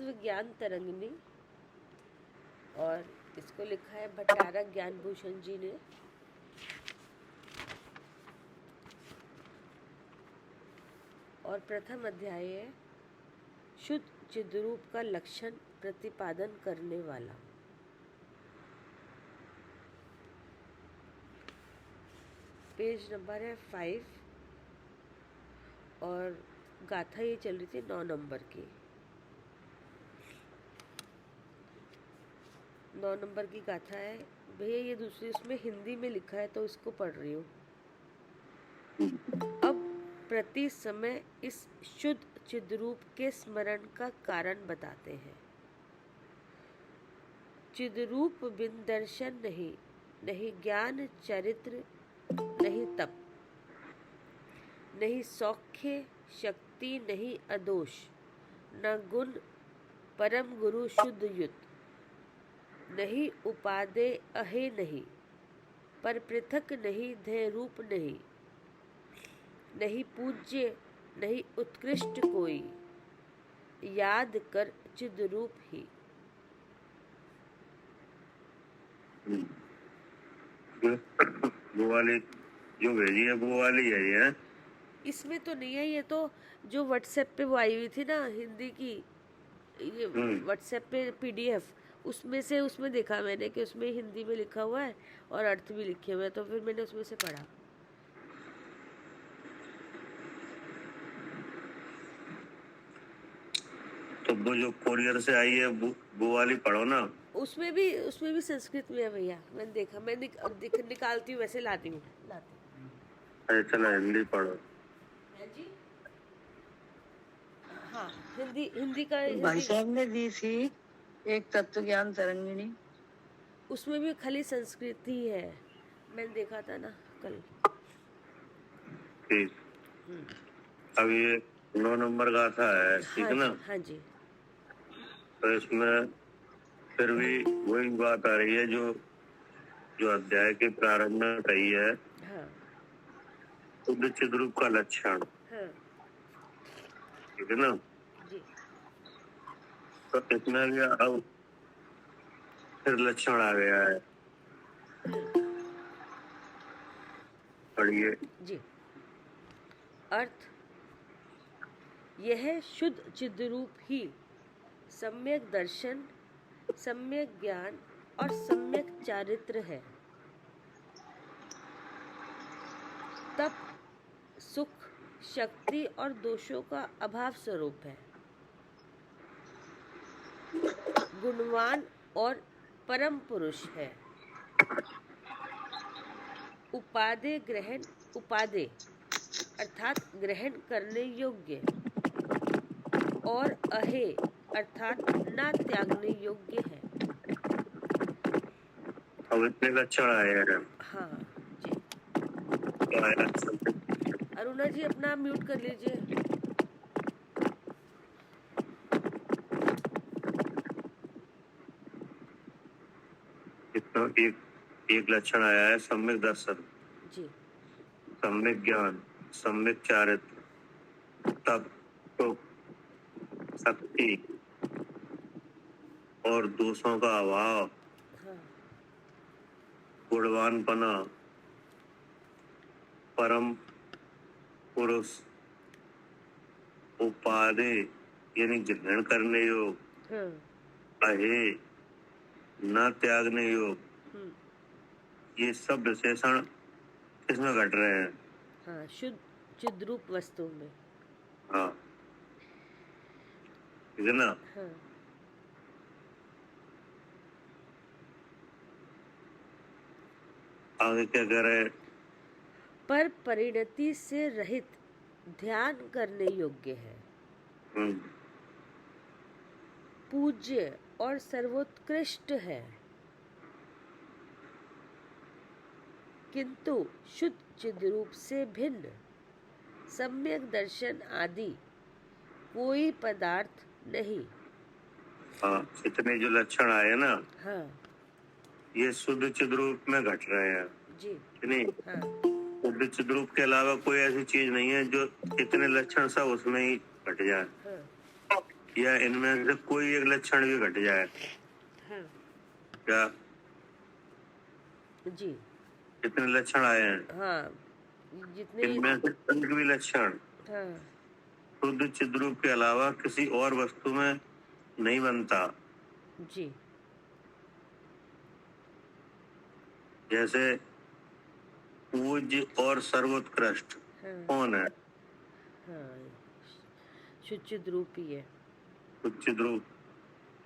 तत्व ज्ञान तरंगिणी, और इसको लिखा है भट्टारक ज्ञान भूषण जी ने। और प्रथम अध्याय है शुद्ध चिद्रूप का लक्षण प्रतिपादन करने वाला। पेज नंबर है 5 और गाथा ये चल रही थी 9 नंबर की। 9 नंबर की गाथा है भैया, ये दूसरी उसमें हिंदी में लिखा है तो इसको पढ़ रही हूँ। अब प्रति समय इस शुद्ध चिद्रूप के स्मरण का कारण बताते हैं। चिद्रूप बिन दर्शन नहीं, नहीं ज्ञान चरित्र, नहीं तप, नहीं सौख्य शक्ति, नहीं अदोष, न गुण परम गुरु शुद्ध युत, नहीं उपादे अहे नहीं, पर पृथक नहीं धय रूप नहीं, नहीं पूज्य नहीं उत्कृष्ट कोई, याद कर चिद्रूप ही। वो वाली जो भेजी है वो वाली है ये? इसमें तो नहीं है, ये तो जो व्हाट्सएप पे वो आई हुई थी ना हिंदी की, ये व्हाट्सएप पे पीडीएफ, उसमें से उसमें देखा मैंने कि उसमें हिंदी में लिखा हुआ है और अर्थ भी लिखे हुए हैं, तो फिर मैंने उसमें से पढ़ा। तो वो जो कोरियर से आई है वो वाली पढ़ो ना। उसमें भी संस्कृत में है भैया, मैंने देखा, मैं निकालती हूँ वैसे लाती हूँ। अरे चलो हिंदी पढ़ो। है जी? हाँ, हिंदी का भाई साहब ने दी थी एक तत्व ज्ञान तरंगिणी, उसमें भी खाली संस्कृत ही है, मैंने देखा था ना कल। ठीक, अब ये 9 नंबर गाथा है, ठीक है ना? हाँ जी। तो इसमें फिर भी वही बात आ रही है जो अध्याय के प्रारंभ में कही है। हाँ। शुद्ध चिद्रूप का लक्षण, हाँ। ठीक है ना? जी। तो इसमें भी अब फिर लक्षण आ गया है, पढ़िए जी। अर्थ, यह शुद्ध चिद्रूप ही सम्यक दर्शन, सम्यक ज्ञान और सम्यक चारित्र है। तप, सुख, शक्ति और दोषों का अभाव स्वरूप है। गुणवान और परम पुरुष है। उपादे अर्थात ग्रहण करने योग्य, और अहे अर्थात न त्यागने योग्य है। अब इतने लक्षण आए हैं। हाँ जी। अरुणा जी अपना म्यूट कर लीजिए। इतना एक लक्षण आया है सम्यक दर्शन जी, सम्यक ज्ञान, सम्यक चारित्र, तप, सुख, शक्ति और दोषों का अभाव। हाँ। गुणवानपना, परम पुरुष, उपादे यानी ग्रहण करने योग, हाँ। अहे न त्यागने योग, ये सब विशेषण किसमें घट रहे हैं? हाँ, शुद्ध चिद्रूप वस्तु में। हाँ, ठीक है ना? हाँ। आगे क्या कह रहे हैं? पर परिणति से रहित ध्यान करने योग्य है, पूज्य और सर्वोत्कृष्ट है, किंतु शुद्ध चिद्रूप से भिन्न सम्यक दर्शन आदि कोई पदार्थ नहीं। हाँ, इतने जो लक्षण आए ना, हाँ ये शुद्ध चिद्रूप में घट रहे हैं जी। नहीं? हाँ। शुद्ध चिद्रूप के अलावा कोई ऐसी चीज नहीं है जो इतने लक्षण सब उसमें ही घट जाए। हाँ। या इनमें से कोई एक लक्षण भी घट जाए, हाँ क्या जी, कितने लक्षण आए हैं, हाँ जितने, इनमें से एक भी लक्षण हाँ शुद्ध चिद्रूप के अलावा किसी और वस्तु में नहीं बनता। जी, जैसे पूज्य और सर्वोत्कृष्ट हाँ कौन है? हाँ, शुद्ध रूप ही है। शुद्ध चिद्रूप,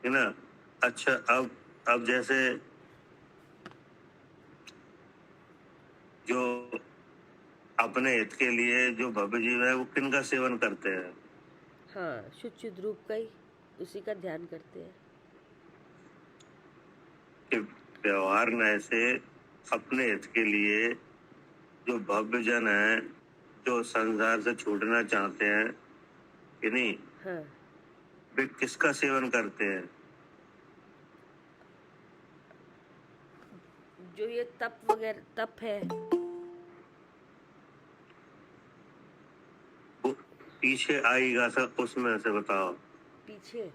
है ना। अच्छा, अब जैसे जो अपने हित के लिए जो भव्य जीव है वो किनका सेवन करते हैं? हाँ, शुद्ध रूप का ही, उसी का ध्यान करते हैं। कि व्यवहार न्याय से अपने हित के लिए जो भव्य जन है, जो संसार से छूटना चाहते हैं कि नहीं, हाँ, वे किसका सेवन करते हैं? जो ये तप वगैरह तप है, वो पीछे आएगा सब, उसमें से बताओ। पीछे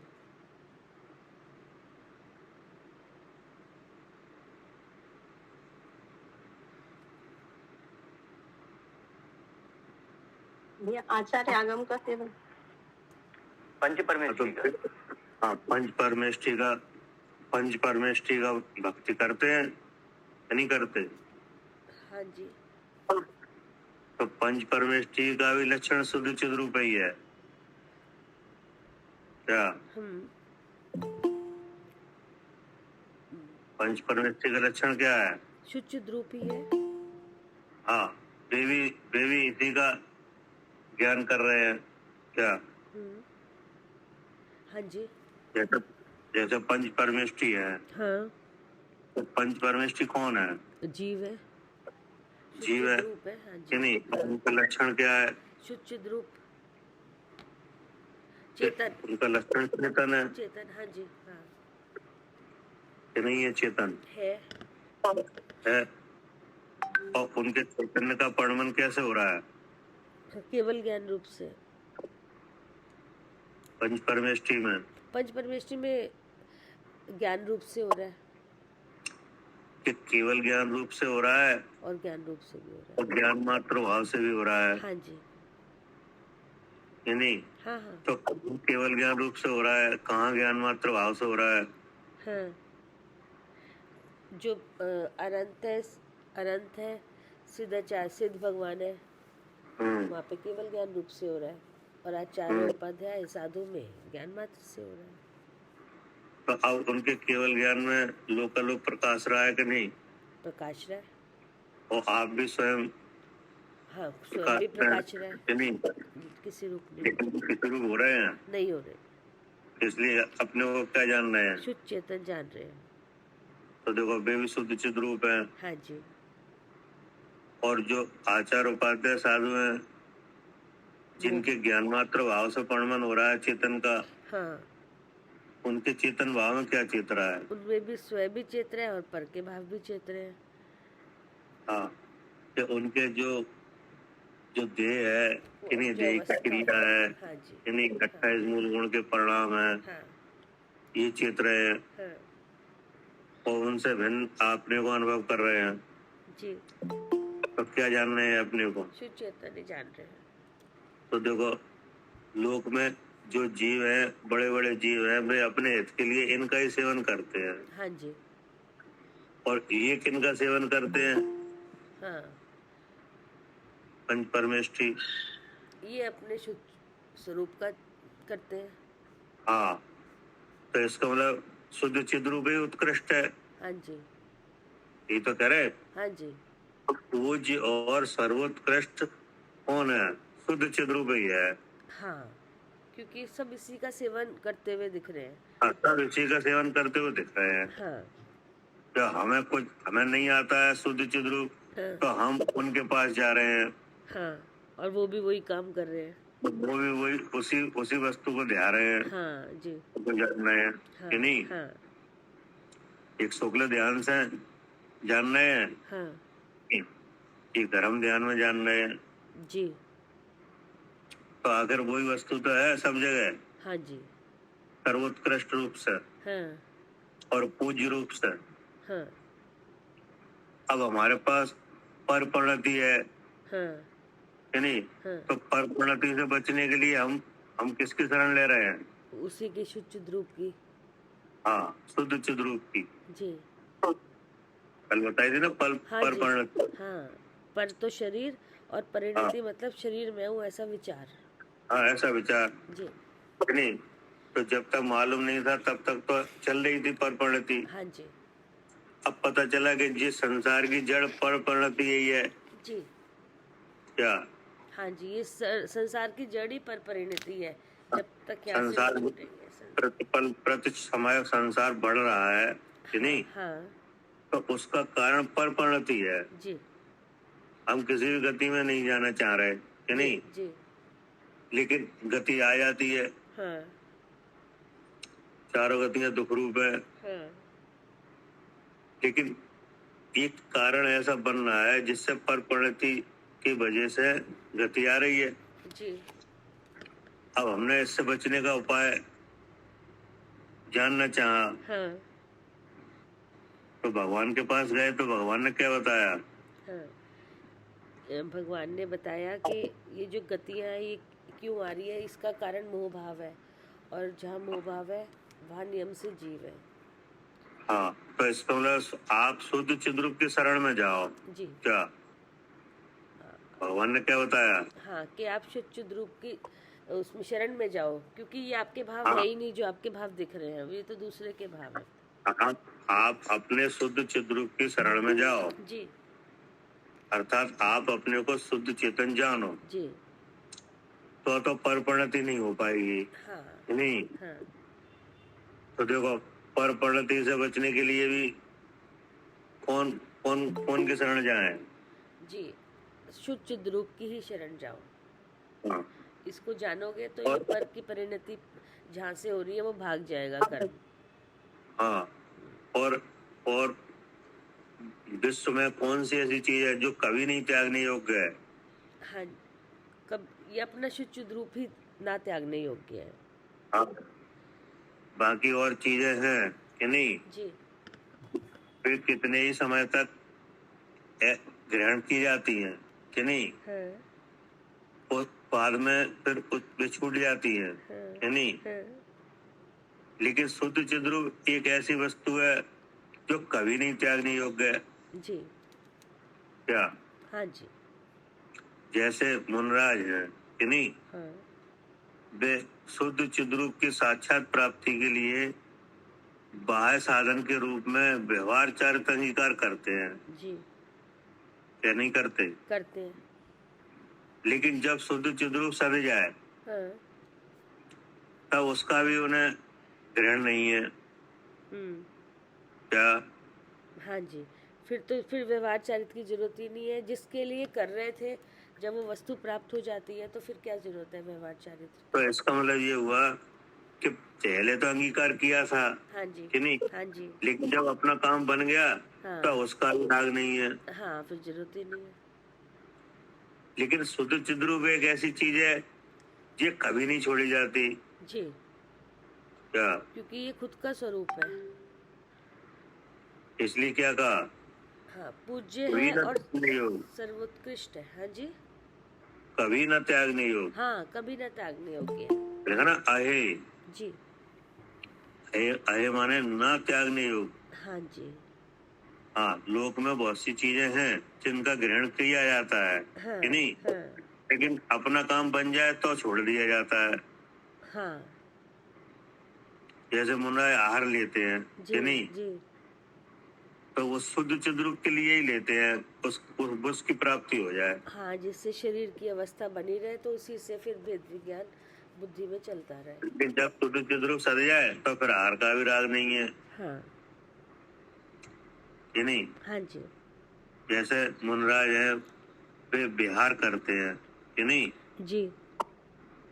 ये आचार्य आगम का सेवन, पंच परमेष्ठी का। हाँ, पंच परमेष्ठी का भक्ति करते हैं या नहीं करते? हाँ जी, तो पंच परमेष्ठी का भी लक्षण शुद्ध चिद्रूप ही है क्या? पंच परमेष्ठी का लक्षण क्या है? शुद्ध रूप ही है। हाँ, वे भी इसी का ज्ञान कर रहे हैं क्या? हाँ जी, जैसे जैसे पंच परमेष्ठी है, हाँ, तो पंच परमेष्ठी कौन है? जीव है, जीव है रूप है, हाँ कि जी, नहीं? उनका लक्षण क्या है? शुद्ध रूप, चेतन, उनका लक्षण चेतन है चेतन, हाँ जी, हाँ कि नहीं है? चेतन है, है। और उनके चैतन्य का परिणमन कैसे हो रहा है? केवल ज्ञान रूप से। पंच परमेष्ठी में पंच परमेष्ठी में ज्ञान रूप से हो रहा है, कि केवल ज्ञान रूप से हो रहा है और ज्ञान रूप से भी हो रहा और ज्ञान मात्र भाव से भी हो रहा है है। हाँ जी, कि नहीं? हाँ हाँ तो केवल ज्ञान रूप से हो रहा है, कहाँ ज्ञान मात्र भाव से हो रहा है? हाँ, जो अनंत है, सिद्ध भगवान है, वहाँ पे केवल ज्ञान रूप से हो रहा है, और आचार्य उपाध्याय साधु में ज्ञान मात्र से हो रहा है। तो अब उनके केवल ज्ञान में लोकालोक प्रकाश रहा है कि नहीं? प्रकाश रहा है, और आप भी स्वयं हाँ स्वयं भी प्रकाश रहा है, कि नहीं? किसी रूप में लेकिन किसी रूप हो रहे हैं, नहीं हो रहे, इसलिए अपने को क्या जान रहे हैं? शुद्ध चेतन जान रहे हैं। तो देखो, वे भी शुद्ध चित रूप है। हाँ जी, और जो आचार्य उपाध्याय साधु हैं, जिनके ज्ञान मात्र भाव से परिणमन हो रहा है चेतन का, हाँ, उनके चेतन भाव में क्या चेत रहा है? उनमें भी स्वयं भी चेत रहे हैं और पर के भाव भी चेत रहे हैं। हाँ, कि उनके जो जो देह है कि नहीं, देह की क्रिया है हाँ जी, कि नहीं, 28 मूल गुण के परिणाम है, हाँ ये चेत रहे हैं हाँ और उनसे भिन्न अपने को अनुभव कर रहे हैं। जी, तो क्या जान रहे हैं अपने को? शुद्ध चेतन ही जान रहे हैं। तो देखो, लोक में जो जीव है, बड़े बड़े जीव है, वे अपने हित के लिए इनका ही सेवन करते हैं। हाँ जी, और ये किनका सेवन करते हैं? हाँ, पंच परमेष्ठी। ये अपने शुद्ध स्वरूप का करते हैं। हाँ, तो इसका मतलब शुद्ध चिद रूप ही उत्कृष्ट है, हाँ जी, ये तो कह रहे। हाँ जी, पूज्य और सर्वोत्कृष्ट कौन है? शुद्ध चिद रूप ही है। हाँ, क्योंकि सब इसी का सेवन करते हुए दिख रहे हैं। हाँ, सब इसी का सेवन करते हुए दिख रहे हैं। हाँ तो हमें नहीं आता है शुद्ध चिद रूप, हाँ तो हम उनके पास जा रहे हैं, हाँ, और वो भी वही काम कर रहे हैं। वो भी वही उसी वस्तु को ध्या रहे हैं, हाँ जी, तो जान रहे हैं हाँ कि नहीं? हाँ एक शुक्ल ध्यान से जान रहे हैं, हाँ एक धर्म ध्यान में जान रहे हैं, जी, तो आखिर वही वस्तु तो है सब जगह। हाँ जी, सर्वोत्कृष्ट रूप से हाँ और पूज्य रूप से। हाँ अब हमारे पास पर परिणति है हाँ कि नहीं, हाँ, तो पर परिणति से बचने के लिए हम किसकी शरण ले रहे हैं? उसी की शुद्ध रूप की। हाँ, शुद्ध चिद रूप की। जी कल बताई थी ना, हाँ पर जी परिणति। हाँ, पर तो शरीर और हाँ परिणति मतलब शरीर में हूँ ऐसा विचार। हाँ, ऐसा विचार जी कि नहीं। तो जब तक मालूम नहीं था तब तक तो चल रही थी पर परिणति। हाँ जी अब पता चला कि जिस संसार की जड़ पर परिणति यही है। जी क्या हाँ जी, ये संसार की जड़ ही पर परिणति है। जब तक यहाँ से संसार नहीं छूटेंगे प्रतिपल प्रति समय संसार बढ़ रहा है कि नहीं, हाँ तो उसका कारण पर परिणति है। जी हम किसी भी गति में नहीं जाना चाह रहे कि जी नहीं, जी लेकिन गति आ जाती है। हाँ चारों गतियां दुख रूप है, हाँ लेकिन एक कारण ऐसा बन रहा है जिससे पर परिणति की वजह से गति आ रही है। जी अब हमने इससे बचने का उपाय जानना चाहा, हाँ तो भगवान के पास गए तो भगवान ने क्या बताया? हाँ, भगवान ने बताया कि ये जो गतियाँ हैं ये क्यों आ रही है, इसका कारण मोह भाव है, और जहाँ मोह भाव है वहाँ नियम से जीव है। हाँ, तो इसका मतलब आप शुद्ध चिद्रूप की शरण में जाओ। जी क्या भगवान ने क्या बताया? हाँ, कि आप शुद्ध रूप की उसमें शरण में जाओ, क्योंकि ये आपके भाव हाँ। है ही नहीं जो आपके भाव दिख रहे हैं, ये तो दूसरे के भाव है। आप अपने शुद्ध चिद्रूप की शरण में जाओ, जी अर्थात आप अपने को शुद्ध चेतन जानो, जी तो पर परिणति नहीं हो पाएगी। हाँ नहीं हाँ तो देखो, पर परिणति से बचने के लिए भी कौन कौन कौन की शरण जाए? जी, शुद्ध रूप की ही शरण जाओ। हाँ, इसको जानोगे तो ये पर की परिणति जहाँ से हो रही है वो भाग जाएगा कर्म। हाँ, और विश्व में कौन सी ऐसी चीज है जो कभी नहीं त्यागने योग्य है? हाँ, कब ये अपना शुद्ध रूप ही ना त्यागने योग्य है। हाँ, बाकी और चीजें हैं कि नहीं, जी फिर कितने ही समय तक ग्रहण की जाती हैं कि नहीं, हाँ और बाद में फिर वे छूट जाती हैं हाँ कि नहीं। हाँ लेकिन शुद्ध चिद्रूप एक ऐसी वस्तु है जो कभी नहीं त्यागने योग्य है। जी क्या हाँ जी जैसे मुनराज है कि नहीं, हाँ वे शुद्ध चिद्रूप की साक्षात प्राप्ति के लिए बाह्य साधन के रूप में व्यवहार चारित अंगीकार करते हैं, जी क्या नहीं करते? करते हैं। लेकिन जब शुद्ध चिद्रूप सद जाए हाँ तब उसका भी उन्हें ग्रहण नहीं है। क्या हाँ जी, फिर व्यवहार चारित की जरूरत ही नहीं है। जिसके लिए कर रहे थे, जब वो वस्तु प्राप्त हो जाती है तो फिर क्या जरूरत है व्यवहार चारित? तो इसका मतलब ये हुआ कि पहले तो अंगीकार किया था हाँ जी कि नहीं, हाँ जी लेकिन जब अपना काम बन गया हाँ तो उसका अनुराग नहीं है। हाँ, फिर जरूरत ही नहीं है। लेकिन शुद्ध चिद्रूप एक ऐसी चीज है ये कभी नहीं छोड़ी जाती। जी, क्या क्योंकि ये खुद का स्वरूप है। इसलिए क्या कहा? हाँ, पूज्य कभी है न और त्यागने योग, सर्वोत्कृष्ट है। हाँ जी कभी न त्यागने योग। हाँ, कभी न त्यागने योग्य है। देखा ना, अहे जी अहे माने न त्यागने योग। हाँ जी हाँ, लोक में बहुत सी चीजें हैं जिनका ग्रहण किया जाता है हाँ कि नहीं, हाँ लेकिन अपना काम बन जाए तो छोड़ दिया जाता है। हाँ जैसे मुन्ना आहार लेते हैं जी कि नहीं, जी तो वो शुद्ध चिद्रूप के लिए ही लेते हैं, उसकी प्राप्ति हो जाए। हाँ, जिससे शरीर की अवस्था बनी रहे, तो उसी से फिर भेद विज्ञान बुद्धि में चलता रहे। लेकिन जब शुद्ध चिद्रूप सद जाए तो फिर आहार का भी राग नहीं है हाँ कि नहीं। हाँ जी जैसे मुनराज है, वे विहार करते हैं कि नहीं, जी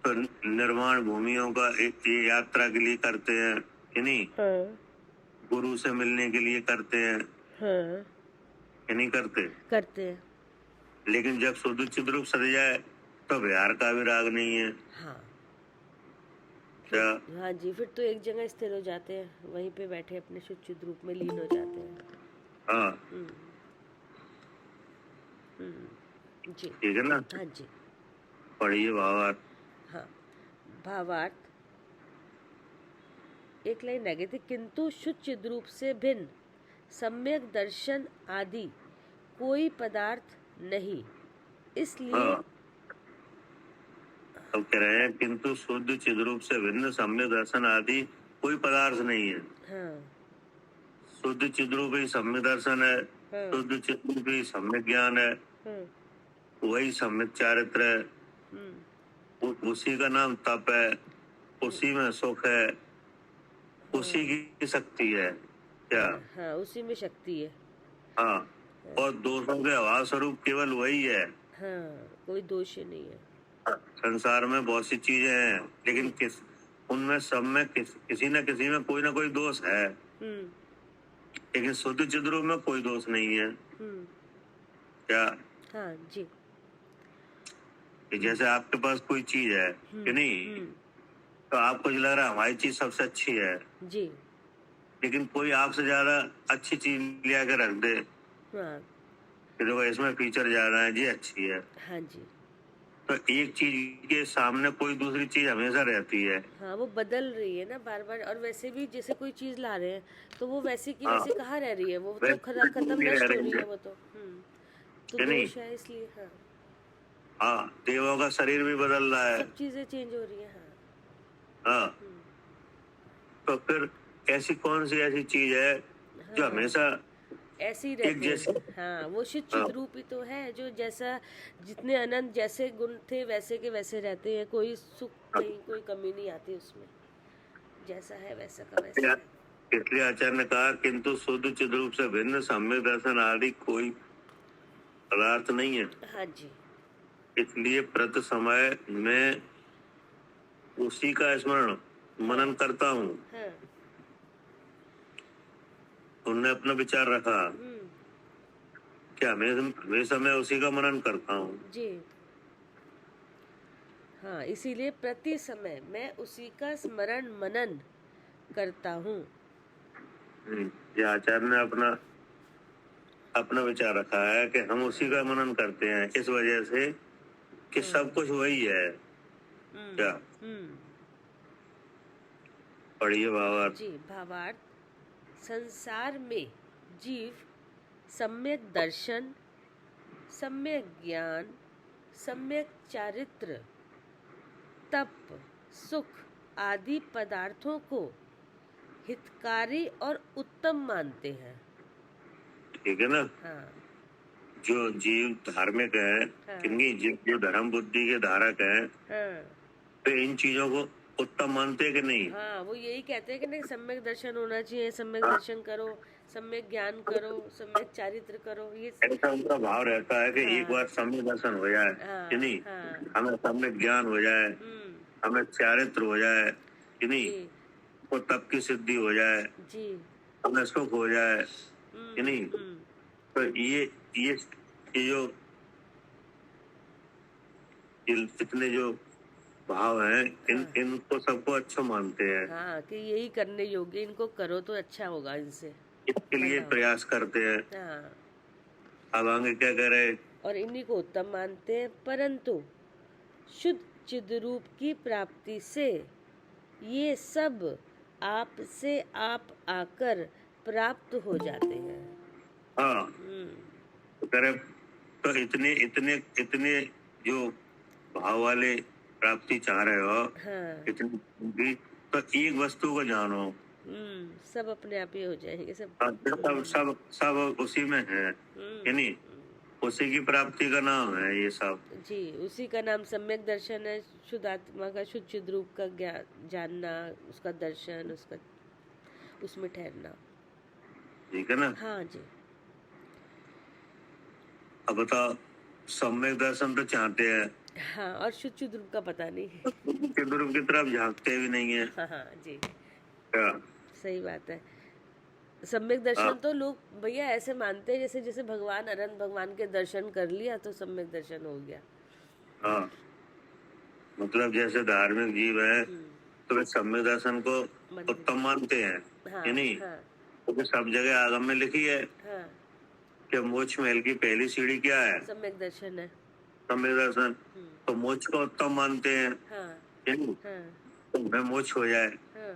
तो निर्माण भूमियों का ये यात्रा के लिए करते हैं कि नहीं, हाँ गुरु से मिलने के लिए करते हैं हाँ कि नहीं करते। करते हैं। लेकिन जब शुद्ध चिद्रूप सद जाए तो विहार का भी राग नहीं है। हाँ, क्या हाँ जी, फिर तो एक जगह स्थिर हो जाते हैं, वहीं पे बैठे अपने शुद्ध चिद रूप में लीन हो जाते हैं। हाँ हम्म, जी। ठीक है ना। हाँ जी। पढ़िए भावार्थ। हाँ, भावार्थ एक लाइन रह गई थी। किंतु शुद्ध चिद रूप से भिन्न सम्यक दर्शन आदि कोई पदार्थ नहीं, इसलिए हाँ, अब कह रहे हैं किंतु शुद्ध चिद्रूप से भिन्न सम्यक दर्शन आदि कोई पदार्थ नहीं है। हाँ शुद्ध चिद्रूप ही सम्यक दर्शन है, हाँ शुद्ध चिद्रूप ही सम्यक ज्ञान है, हाँ वही सम्यक चारित्र है, उसी का नाम तप है, उसी में सुख है, उसी की शक्ति है। क्या? हाँ, उसी में शक्ति है। हाँ, और दोषों के अभाव स्वरूप केवल वही है। हाँ, कोई दोष ही नहीं है। संसार में बहुत सी चीजें हैं, लेकिन उनमें सब में किसी न किसी में कोई ना कोई दोष है, लेकिन शुद्ध चिद्रूप में कोई दोष नहीं है। क्या? हाँ जी। कि जैसे आपके पास कोई चीज है कि नहीं, तो आपको लग रहा है हमारी चीज सबसे अच्छी है जी। लेकिन कोई आपसे ज्यादा अच्छी चीज ले आकर रख दे हाँ कि देखो इसमें फीचर ज्यादा है, ये अच्छी है, हाँ जी। तो एक चीज के सामने कोई दूसरी चीज हमेशा रहती है। हाँ, वो बदल रही है ना बार बार, और वैसे भी जैसे कोई चीज ला रहे हैं तो वो वैसी की हाँ। वैसी कहाँ रह रही है, वो तो वैसे खत्म नहीं नष्ट रह हो रही रही है है। वो तो। तो कि नहीं? दोष है इसलिए। हाँ, हाँ, देवों का शरीर भी बदल रहा है। सब चीजें चेंज हो रही है। हाँ हाँ, तो फिर ऐसी कौन सी ऐसी चीज है जो हमेशा ऐसे ही एक रहते जैसी? हैं। हाँ, वो शुद्ध हाँ। चिद रूप ही तो है, जो जैसा जितने अनंत जैसे गुण थे वैसे के वैसे रहते हैं, कोई सुख नहीं, कोई कमी नहीं आती उसमें, जैसा है वैसा का वैसा है। इसलिए आचार्य ने कहा किंतु शुद्ध चिद्रूप से भिन्न सम्यक दर्शन आदि कोई पदार्थ नहीं है। हाँ जी। इसलिए प्रति समय मैं उसी का स्मरण मनन करता हूँ। हाँ। उनने अपना विचार रखा कि हमेशा मैं उसी का मनन करता हूँ। जी। हाँ, इसीलिए प्रति समय मैं उसी का स्मरण मनन करता हूँ। ये आचार्य ने अपना विचार रखा है कि हम उसी का मनन करते हैं, इस वजह से कि सब कुछ वही है। क्या? पढ़िए भावार्थ। जी। भावार्थ संसार में जीव सम्यक दर्शन, सम्यक ज्ञान, सम्यक चारित्र, तप, सुख आदि पदार्थों को हितकारी और उत्तम मानते हैं। ठीक है ना। हाँ जो जीव धार्मिक है, हाँ। किन्हीं जीव जो धर्म बुद्धि के धारक है, हाँ तो इन चीजों को उत्तम मानते हैं कि नहीं? हाँ, वो यही कहते हैं कि नहीं, सम्यक दर्शन होना चाहिए, सम्यक दर्शन करो, सम्यक ज्ञान करो, सम्यक चारित्र करो। ये ऐसा उनका भाव रहता है कि हाँ। एक बार सम्यक दर्शन हो जाए हाँ, कि नहीं, हाँ। हमें सम्यक ज्ञान हो जाए, हमें चारित्र हो जाए कि नहीं, जी वो तप की सिद्धि हो जाए, जी। हमें सुख हो जाए कि नहीं। तो ये जो इतने जो भाव हैं, इनको सबको अच्छा मानते हैं। हाँ, कि यही करने योग्य, इनको करो तो अच्छा होगा इनसे। इसके लिए प्रयास करते हैं। हाँ, अब आगे क्या कह रहे हैं? और इन्हीं को उत्तम मानते हैं, परंतु शुद्ध चिद रूप की प्राप्ति से ये सब आप से आप आकर प्राप्त हो जाते हैं। हाँ, तो कह रहे तो इतने जो भाव वाले प्राप्ति चाह रहे हो, हाँ। इतनी भी, तो एक वस्तु को जानो। सब अपने आप ही हो जाएंगे सब। सब उसी में है कि नहीं, उसी की प्राप्ति का नाम है ये सब। जी, उसी का नाम सम्यक दर्शन है, शुद्ध आत्मा का शुद्ध चिद रूप का ज्ञान जानना, उसका दर्शन, उसका उसमें ठहरना। ठीक है ना। हाँ जी। अब बताओ, सम्यक दर्शन तो चाहते हैं, हाँ, और शुद्ध चिद रूप का पता नहीं। चिद रूप की तरफ झांकते भी नहीं है। हाँ हाँ जी, क्या? सही बात है। सम्यक दर्शन तो लोग भैया ऐसे मानते हैं जैसे जैसे भगवान अनंत भगवान के दर्शन कर लिया तो सम्यक दर्शन हो गया। हाँ, मतलब जैसे धार्मिक जीव है तो वे सम्यक दर्शन को मंदिर। उत्तम मानते हैं हाँ कि नहीं? हाँ क्योंकि सब जगह आगम में लिखी है हाँ कि मोक्ष महल की पहली सीढ़ी क्या है? सम्यक दर्शन है। सम्यक दर्शन। तो मोक्ष को उत्तम मानते हैं हाँ कि नहीं? हाँ तो वह मोक्ष हो जाए। हाँ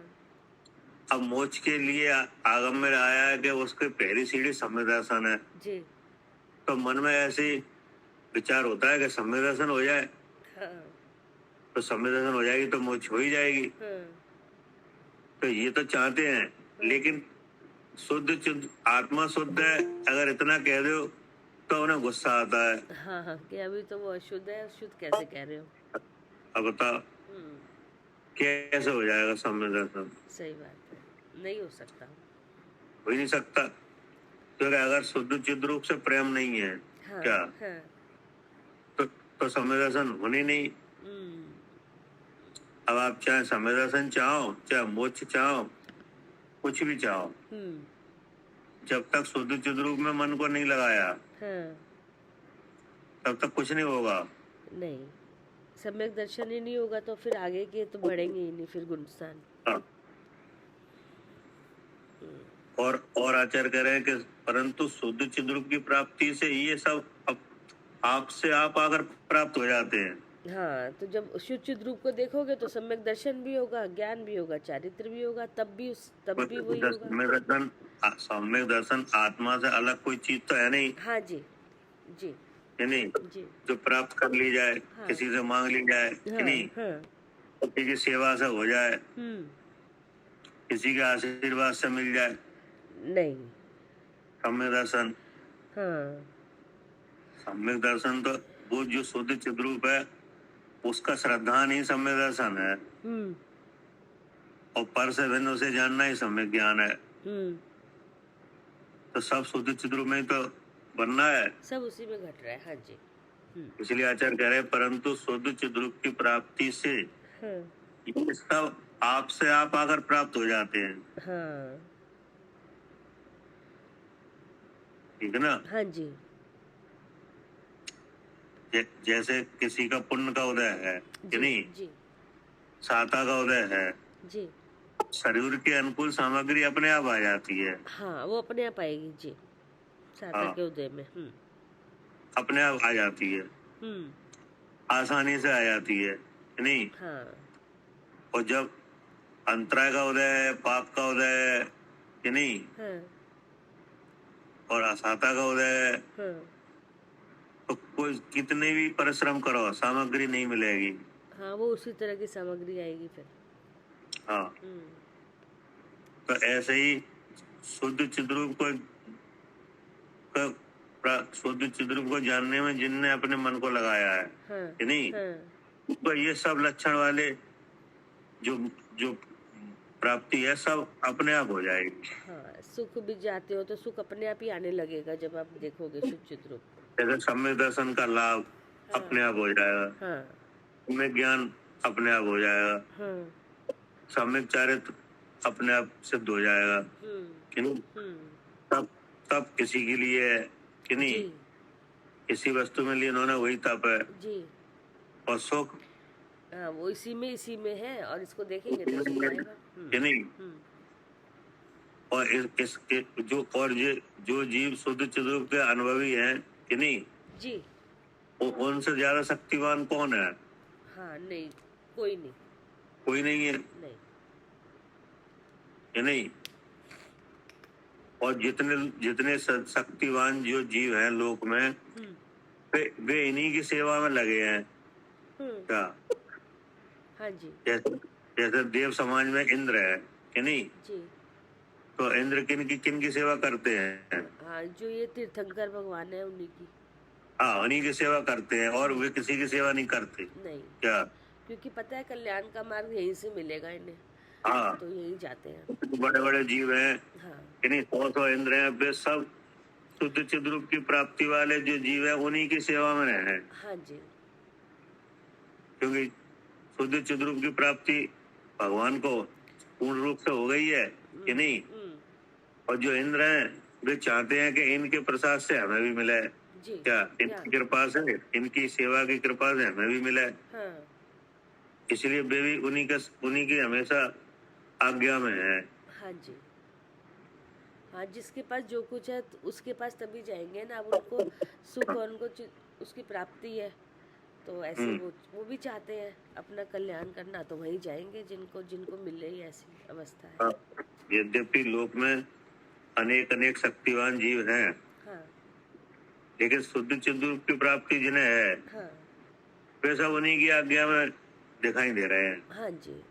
अब मोक्ष के लिए आगम में आया है कि उसकी पहली सीढ़ी सम्यक दर्शन है। जी। तो मन में ऐसे विचार होता है कि सम्यक दर्शन हो जाए, हाँ तो सम्यक दर्शन हो जाएगी तो मोक्ष हो ही जाएगी। हाँ तो ये तो चाहते हैं, लेकिन शुद्ध आत्मा शुद्ध है अगर इतना कह दो तो उन्हें गुस्सा आता है। हाँ हाँ कि अभी तो वो अशुद्ध है, शुद्ध कैसे कह रहे हो? अब बताओ कैसे हो जाएगा सम्यक दर्शन? सही बात है, नहीं हो सकता। हो ही नहीं सकता, क्योंकि अगर शुद्ध चिद रूप से प्रेम नहीं है हाँ क्या हाँ तो सम्यक दर्शन होने नहीं। अब आप चाहे सम्यक दर्शन चाहो, चाहे मोक्ष चाहो, कुछ भी चाहो, जब तक शुद्ध चिद रूप में मन को नहीं लगाया हाँ तब तक कुछ नहीं होगा। नहीं, सम्यक दर्शन ही नहीं होगा तो फिर आगे के तो बढ़ेंगे ही नहीं, फिर गुणस्थान। हाँ। और आचार्य कह रहे हैं कि परंतु शुद्ध चिद रूप की प्राप्ति से ये सब आपसे आप आकर प्राप्त हो जाते हैं। हाँ, तो जब शुद्ध रूप को देखोगे तो सम्यक दर्शन भी होगा, ज्ञान भी होगा, चारित्र भी होगा, तब भी वही होगा। सम्यक दर्शन आत्मा से अलग कोई चीज तो है नहीं। हाँ जी जी है नहीं? जी। जो प्राप्त कर ली जाए, हाँ। किसी से मांग ली जाए, हाँ, है नहीं? हाँ। किसी की सेवा से हो जाए, किसी के आशीर्वाद से मिल जाए, नहीं। सम्यक दर्शन। हाँ सम्यक दर्शन तो वो जो शुद्ध चिद्रूप है उसका श्रद्धा नहीं सम्यक दर्शन है, और पर से भिन्न उसे जानना ही सम्यक ज्ञान है। तो सब शुद्ध चिद्रूप में ही तो बनना है, सब उसी में घट रहा है। हाँ जी। इसलिए आचार्य कह रहे हैं परंतु शुद्ध चिद्रूप की प्राप्ति से ये सब आपसे आप आकर प्राप्त हो जाते हैं। हाँ ठीक है ना? हाँ जी। जैसे किसी का पुण्य का उदय है कि नहीं, जी साता का उदय है, जी। शरीर के अनुकूल सामग्री अपने आप आ जाती है। हाँ, वो अपने आप आएगी जी, साता हाँ। के उदय में। अपने आप आ जाती है, आसानी से आ जाती है कि नहीं? हाँ और जब अंतराय का उदय है, पाप का उदय है कि नहीं, हाँ और असाता का उदय है, हाँ तो कोई कितने भी परिश्रम करो सामग्री नहीं मिलेगी। हाँ, वो उसी तरह की सामग्री आएगी फिर। हाँ, तो ऐसे ही शुद्ध चिद्रूप शुद्ध चिद्रूप को जानने में जिनने अपने मन को लगाया है कि नहीं, तो ये सब लक्षण वाले जो जो प्राप्ति है सब अपने आप हो जाएगी। हाँ, सुख भी जाते हो तो सुख अपने आप ही आने लगेगा जब आप देखोगे शुद्ध रूप। जैसे सम्यक दर्शन का लाभ अपने आप हो जाएगा, सम्यक ज्ञान अपने आप हो जाएगा, सम्यक चारित्र अपने आप सिद्ध हो जाएगा कि नहीं? तब किसी के लिए है कि नहीं, किसी वस्तु में लिए उन्होंने वही तप है जी। और सुख वो इसी में है, और इसको देखेंगे तो सुख आएगा कि नहीं? और जो जीव शुद्ध चिद्रूप के अनुभवी हैं कि नहीं जी, वो उनसे ज्यादा शक्तिवान कौन है? हाँ नहीं, कोई नहीं, कोई नहीं है नहीं। कि नहीं? और जितने शक्तिवान जो जीव हैं लोक में वे इन्हीं की सेवा में लगे हैं क्या? हाँ जी। जैसे देव समाज में इंद्र है कि नहीं, जी। तो इंद्र किन की सेवा करते हैं? हाँ, जो ये तीर्थंकर भगवान है उन्हीं की। हाँ, उन्हीं की सेवा करते हैं, और वे किसी की सेवा नहीं करते। नहीं, क्या? क्योंकि पता है कल्याण का मार्ग यहीं से मिलेगा इन्हें। हाँ, तो यही जाते हैं। बड़े बड़े जीव हैं हाँ कि नहीं, 100 इंद्र हैं, वे सब शुद्ध चिद्रूप की प्राप्ति वाले जो जीव है उन्हीं की सेवा में हैं। हाँ जी। क्योंकि शुद्ध चिद्रूप की प्राप्ति भगवान को पूर्ण रूप से हो गई है कि नहीं, और जो इंद्र हैं वे चाहते हैं कि इनके प्रसाद से हमें भी मिले। क्या? इनकी कृपा से, इनकी सेवा की कृपा से हमें भी मिले। हाँ इसलिए वे भी उन्हीं की हमेशा आज्ञा में है। हाँ जी, हाँ, जिसके पास जो कुछ है तो उसके पास तभी जाएंगे ना। अब उनको सुख और उनको उसकी प्राप्ति है, तो ऐसे वो भी चाहते हैं अपना कल्याण करना, तो वहीं जाएंगे जिनको जिनको मिल रही ऐसी अवस्था है। हाँ, यद्यपि लोक में अनेक अनेक शक्तिवान जीव हैं, हाँ लेकिन शुद्ध चिद्रूप की प्राप्ति जिन्हें है, हाँ वे सब उन्हीं की आज्ञा में दिखाई दे रहे हैं। हाँ जी,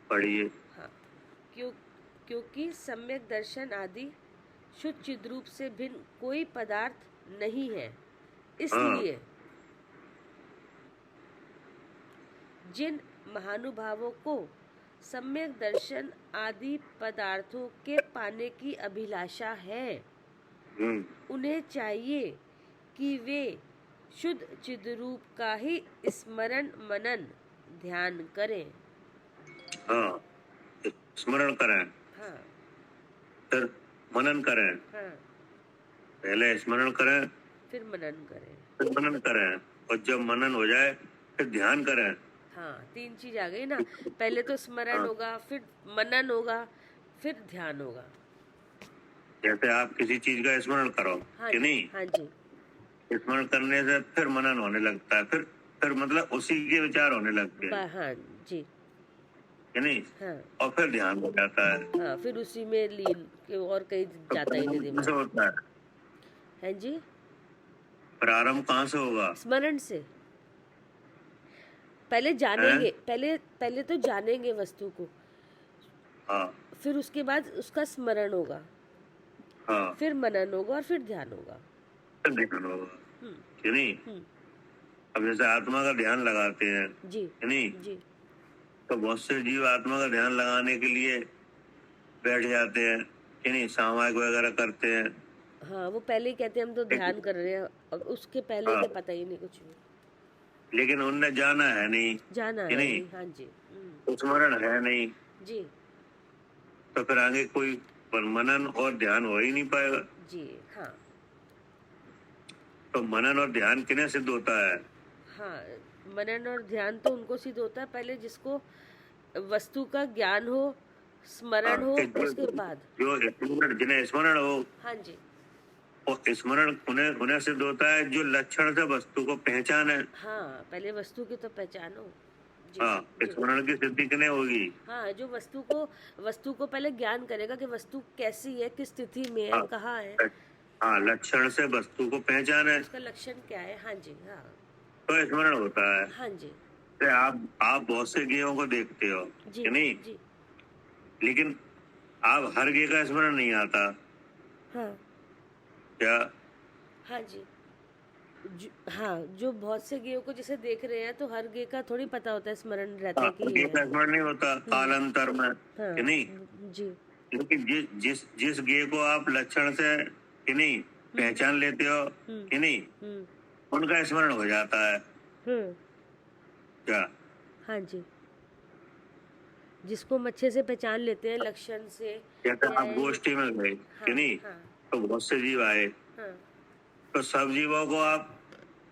पढ़िए। हाँ। क्योंकि सम्यक दर्शन आदि शुद्ध चिद्रूप से भिन्न कोई पदार्थ नहीं है, इसलिए जिन महानुभावों को सम्यक दर्शन आदि पदार्थों के पाने की अभिलाषा है, उन्हें चाहिए कि वे शुद्ध चिद्रूप का ही स्मरण मनन ध्यान करें। हाँ, स्मरण करें, हाँ फिर मनन करें। हाँ, पहले स्मरण करें, फिर मनन करें। फिर मनन करें, और जब मनन हो जाए फिर ध्यान करें। हाँ, 3 चीज आ गई ना। पहले तो स्मरण होगा, फिर मनन होगा, फिर ध्यान होगा। जैसे आप किसी चीज का स्मरण करो, हाँ कि जी, नहीं, हाँ जी, स्मरण करने से फिर मनन होने लगता है, फिर मतलब उसी के विचार होने लगते हैं, हाँ जी, कि नहीं, हाँ और फिर ध्यान हो जाता है। हाँ, फिर उसी में लीन के और कहीं जाता ही नहीं कैसे दिमाग। होता है? है जी, प्रारंभ कहाँ से होगा? स्मरण से। पहले जानेंगे, पहले तो जानेंगे वस्तु को, हाँ फिर उसके बाद उसका स्मरण होगा, हाँ, फिर मनन होगा और फिर ध्यान होगा। फिर ध्यान होगा, हम्म, कि नहीं। हम्म, अब जैसे आत्मा का ध्यान लगाते हैं, जी कि नहीं, जी, तो बहुत से जीव आत्मा का ध्यान लगाने के लिए बैठ जाते हैं, कि नहीं, सामायिक वगैरह करते हैं। हाँ, वो पहले ही कहते हैं हम तो ध्यान कर रहे हैं, और उसके पहले हाँ, के पता ही नहीं कुछ भी। लेकिन उनने जाना है नहीं, जाना कि है नहीं, नहीं, हाँ जी, स्मरण है नहीं, जी तो फिर आगे कोई मनन और ध्यान हो ही नहीं पाएगा। जी, हाँ तो मनन और ध्यान किन्हें सिद्ध होता है? हाँ, मनन और ध्यान तो उनको सिद्ध होता है पहले जिसको वस्तु का ज्ञान हो, स्मरण हो, कि उसके बाद। जिन्हें स्मरण हो, हाँ जी, और स्मरण उन्हें सिद्ध होता है जो लक्षण से वस्तु को पहचान है। हाँ, पहले वस्तु की तो पहचान हो। जी हाँ, जी, स्मरण की सिद्धि किन्हें होगी? हाँ, जो वस्तु को पहले ज्ञान करेगा कि वस्तु कैसी है, किस स्थिति में है, हाँ, कहाँ है, हाँ, लक्षण से वस्तु को पहचान है, उसका लक्षण क्या है। हाँ जी, हाँ तो स्मरण होता है। हाँ जी, जैसे आप बहुत से गेयों को देखते हो, जी कि नहीं, जी, लेकिन आप हर गे का स्मरण नहीं आता हाँ क्या? हाँ जी, हाँ, जो बहुत से गेयों को जैसे देख रहे हैं तो हर गे का थोड़ी पता होता है, स्मरण रहता है कि गे ये का है। स्मरण नहीं होता कालांतर में, हाँ कि नहीं, जी, लेकिन जिस गे को आप लक्षण से, कि नहीं, पहचान लेते हो, कि नहीं, उनका स्मरण हो जाता है क्या? हाँ जी, जिसको हम अच्छे से पहचान लेते हैं लक्षण से। जैसे आप गोष्ठी में गए, कि नहीं, हाँ तो बहुत से जीव आए, हाँ तो सब जीवों को आप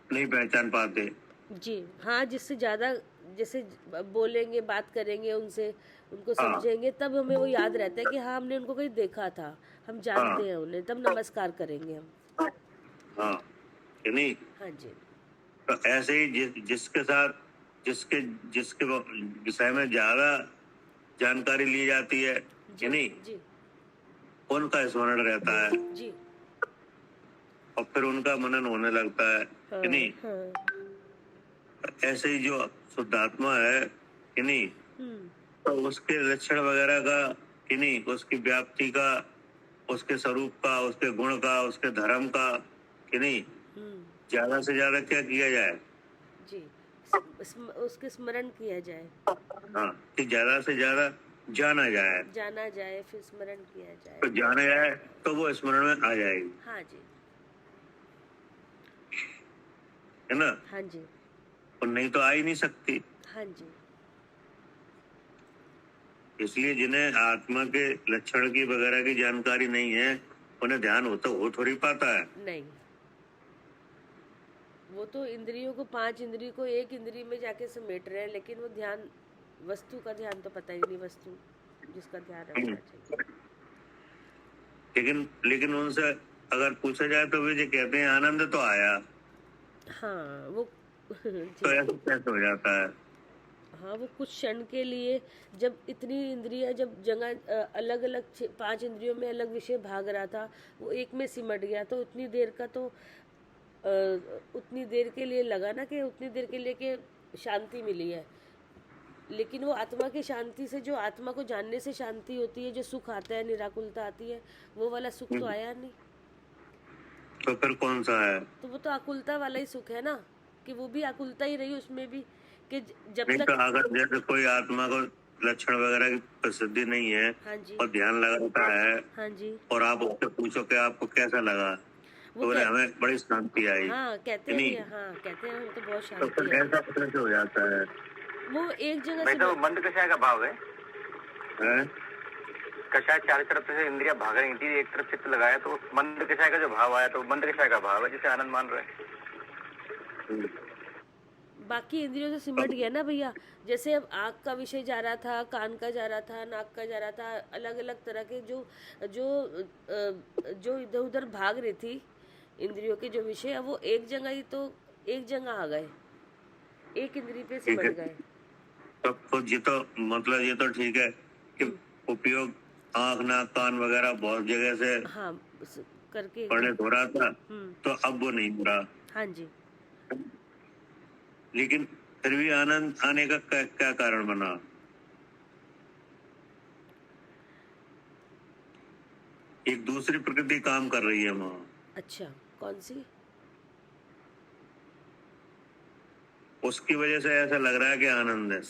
नहीं पहचान पाते। जी, हाँ, जिससे ज़्यादा जैसे बोलेंगे, बात करेंगे उनसे, उनको हाँ समझेंगे, तब हमें वो याद रहता है कि हाँ हमने उनको कहीं देखा था, हम जानते हैं उन्हें, तब नमस्कार करेंगे हम। हाँ, कि नहीं, हाँ जी, तो ऐसे ही जिसके साथ जिसके जिसके विषय में ज्यादा जानकारी ली जाती है, कि नहीं, जी उनका स्मरण रहता है, जी, और फिर उनका मनन होने लगता है, कि नहीं। हाँ, ऐसे ही जो शुद्धात्मा है, कि नहीं, तो उसके लक्षण वगैरह का, कि नहीं, उसकी व्याप्ति का, उसके स्वरूप का, उसके गुण का, उसके धर्म का, कि नहीं, ज्यादा से ज्यादा क्या किया जाए? जी, उसके स्मरण किया जाए। हाँ, कि ज्यादा से ज्यादा जाना जाए, फिर स्मरण किया जाए। तो जाना जाए तो वो स्मरण में आ जाएगी, हाँ जी, है ना, हाँ जी, और नहीं तो आ ही नहीं सकती। हाँ जी, इसलिए जिन्हें आत्मा के लक्षण की वगैरह की जानकारी नहीं है, उन्हें ध्यान हो थोड़ी पाता है। नहीं, वो तो इंद्रियों को, 5 इंद्रियों को एक इंद्री में जाके समेट रहे हैं, लेकिन वो ध्यान, वस्तु का ध्यान तो पता ही नहीं, वस्तु जिसका ध्यान रखना चाहिए। लेकिन उनसे अगर पूछा जाए तो वे जो कहते हैं आनंद तो आया, हाँ वो तो ऐसा कैसे हो जाता है? हाँ वो कुछ क्षण के लिए, जब इतनी इंद्रियां, जब जगह अलग अलग 5 इंद्रियों में अलग विषय भाग रहा था, वो एक में सिमट गया, तो उतनी देर का तो उतनी देर के लिए लगा ना, कि उतनी देर के लिए कि शांति मिली है। लेकिन वो आत्मा की शांति से, जो आत्मा को जानने से शांति होती है, जो सुख आता है, निराकुलता आती है, वो वाला सुख तो आया नहीं। तो फिर कौन सा है? तो वो तो आकुलता वाला ही सुख है ना, कि वो भी आकुलता ही रही उसमें भी, कि जब नहीं तक। तो अगर जैसे कोई आत्मा को लक्षण वगैरह की प्रसिद्धि नहीं है, हाँ जी, और ध्यान लगाता है, हाँ जी, और आप उससे पूछो कि आपको कैसा लगा, तो वो बोले हमें बड़ी शांति आई, हाँ कहते नहीं? हैं, हाँ कहते हैं, हम तो बहुत तो शांति फिर है। ऐसा कैसे हो जाता है? वो एक जगह भाई से तो मंद कषाय का भाव है। हैं? कषाय चार तरफ से इंद्रिया भाग रही थी, एक तरफ चित्त लगाया तो मंद कषाय का जो भाव आया, तो मंद कषाय का भाव है जिसे आनंद मान रहे हैं। बाकी इंद्रियों से सिमट गया ना भैया। जैसे अब आँख का विषय जा रहा था, कान का जा रहा था, नाक का जा रहा था, अलग अलग तरह के जो जो जो इधर उधर भाग रही थी इंद्रियों के जो विषय, अब वो एक जगह ही, तो एक जगह आ गए, एक इंद्री पे सिमट गए। तो ये तो मतलब ये तो ठीक है कि उपयोग आँख, नाक, कान वगैरह बहुत जगह से हाँ करके पढ़ने हो रहा था, हम्म, तो अब वो नहीं हो रहा। हाँ जी। लेकिन फिर भी आनंद आने का क्या कारण बना? एक दूसरी प्रकृति काम कर रही है वहाँ। अच्छा, कौन सी? उसकी वजह से ऐसा लग रहा है कि आनंद है।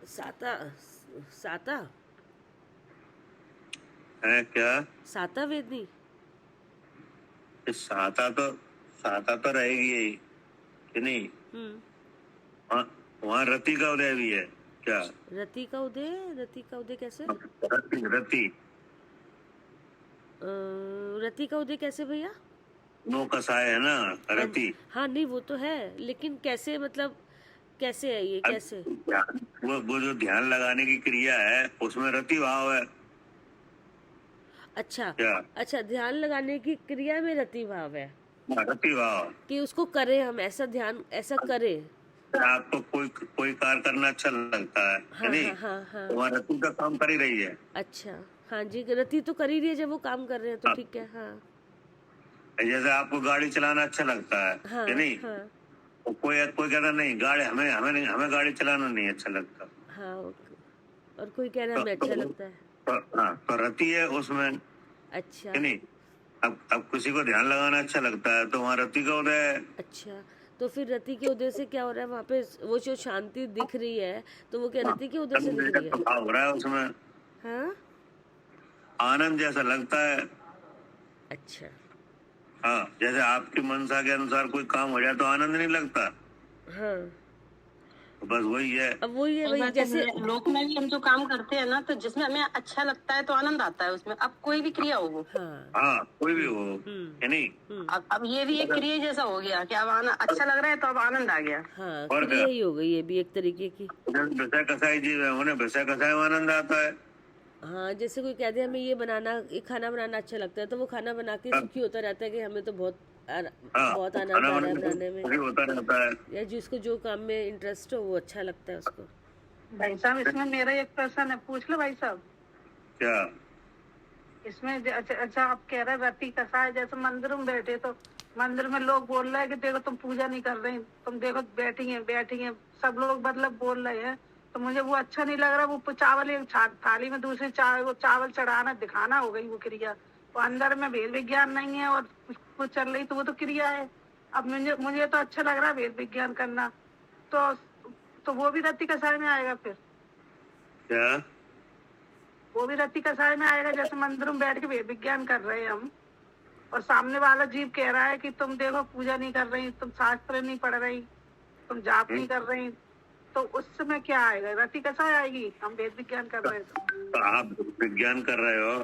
साता, साता है क्या? साता वेदनी। साता तो रहेगी ही, कि नहीं? वहाँ रति का उदय भी है क्या? रति का उदय, रति का उदय कैसे? रति रति का उदय कैसे भैया? नो कसाय है ना, रति। हाँ नहीं वो तो है, लेकिन कैसे, मतलब कैसे है ये, कैसे? वो जो ध्यान लगाने की क्रिया है उसमें रति भाव है। अच्छा क्या? अच्छा, ध्यान लगाने की क्रिया में रति भाव है, रति भाव कि उसको करें हम, ऐसा ध्यान ऐसा करें। आपको कोई कार्य करना अच्छा लगता है, हाँ नहीं? हाँ हाँ हाँ। वहाँ रति का काम कर ही रही है। अच्छा हाँ जी, रति तो कर ही रही है, जब वो काम कर रहे हैं तो ठीक है। हाँ जैसे आपको गाड़ी चलाना अच्छा लगता है, हाँ कि नहीं? हाँ तो कोई कहता नहीं, गाड़ी हमें गाड़ी चलाना नहीं अच्छा लगता। हाँ, और कोई कह रहा है हमें अच्छा लगता है। तो रति है उसमें, अच्छा कि नहीं? अब किसी को ध्यान लगाना अच्छा लगता है तो वहाँ रति का उदय है। अच्छा, तो फिर रति के उदय से क्या हो रहा है वहाँ पे? वो जो शांति दिख रही है, तो वो क्या रति के उदय से दिख रही है? भाव हो रहा है उसमें, हाँ आनंद जैसा लगता है। अच्छा हाँ, जैसे आपकी मनसा के अनुसार कोई काम हो जाए तो आनंद नहीं लगता, हाँ, तो बस वही है। अब वही है भाई, जैसे लोक में भी हम जो काम करते हैं ना, तो जिसमें हमें अच्छा लगता है तो आनंद आता है उसमें। अब कोई भी क्रिया हो वो, हाँ कोई भी हो, है नहीं? अब ये भी एक क्रिया जैसा हो गया कि अब अच्छा लग रहा है तो अब आनंद आ गया। हाँ और क्रिया ही हो गई, ये भी एक तरीके की। विषय कसाई जीव है, उन्हें विषय कसाई में आनंद आता है। हाँ, जैसे कोई कहते हैं हमें ये खाना बनाना अच्छा लगता है, तो वो खाना बना के सुखी होता रहता है कि हमें तो बहुत बहुत आनंद आ रहा है बनाने में, होता रहता है। या जिसको जो काम में इंटरेस्ट हो वो अच्छा लगता है उसको। भाई साहब, इसमें मेरा एक प्रश्न है, पूछ लो भाई साहब। क्या? इसमें अच्छा आप कह रहे रति कसाय, जैसे मंदिर में बैठे तो मंदिर में लोग बोल रहे हैं कि देखो तुम पूजा नहीं कर रहे, तुम देखो बैठी है, सब लोग मतलब बोल रहे हैं, तो मुझे वो अच्छा नहीं लग रहा। वो चावल एक थाली में दूसरी चावल चढ़ाना दिखाना हो गई वो क्रिया, तो अंदर में भेद विज्ञान नहीं है और कुछ चल रही, तो वो तो क्रिया है। अब मुझे तो अच्छा लग रहा है भेद विज्ञान करना, तो वो भी रति कसाय में आएगा फिर? क्या? वो भी रति कसाय में आएगा? जैसे मंदिर में बैठ के वेद विज्ञान कर रहे हैं हम, और सामने वाला जीव कह रहा है कि तुम देखो पूजा नहीं कर रही, तुम शास्त्र नहीं पढ़ रही, तुम जाप नहीं कर रही, तो उस समय क्या आएगा? रति कसाय आएगी। हम वेद विज्ञान कर रहे हैं तो आप विज्ञान कर रहे हो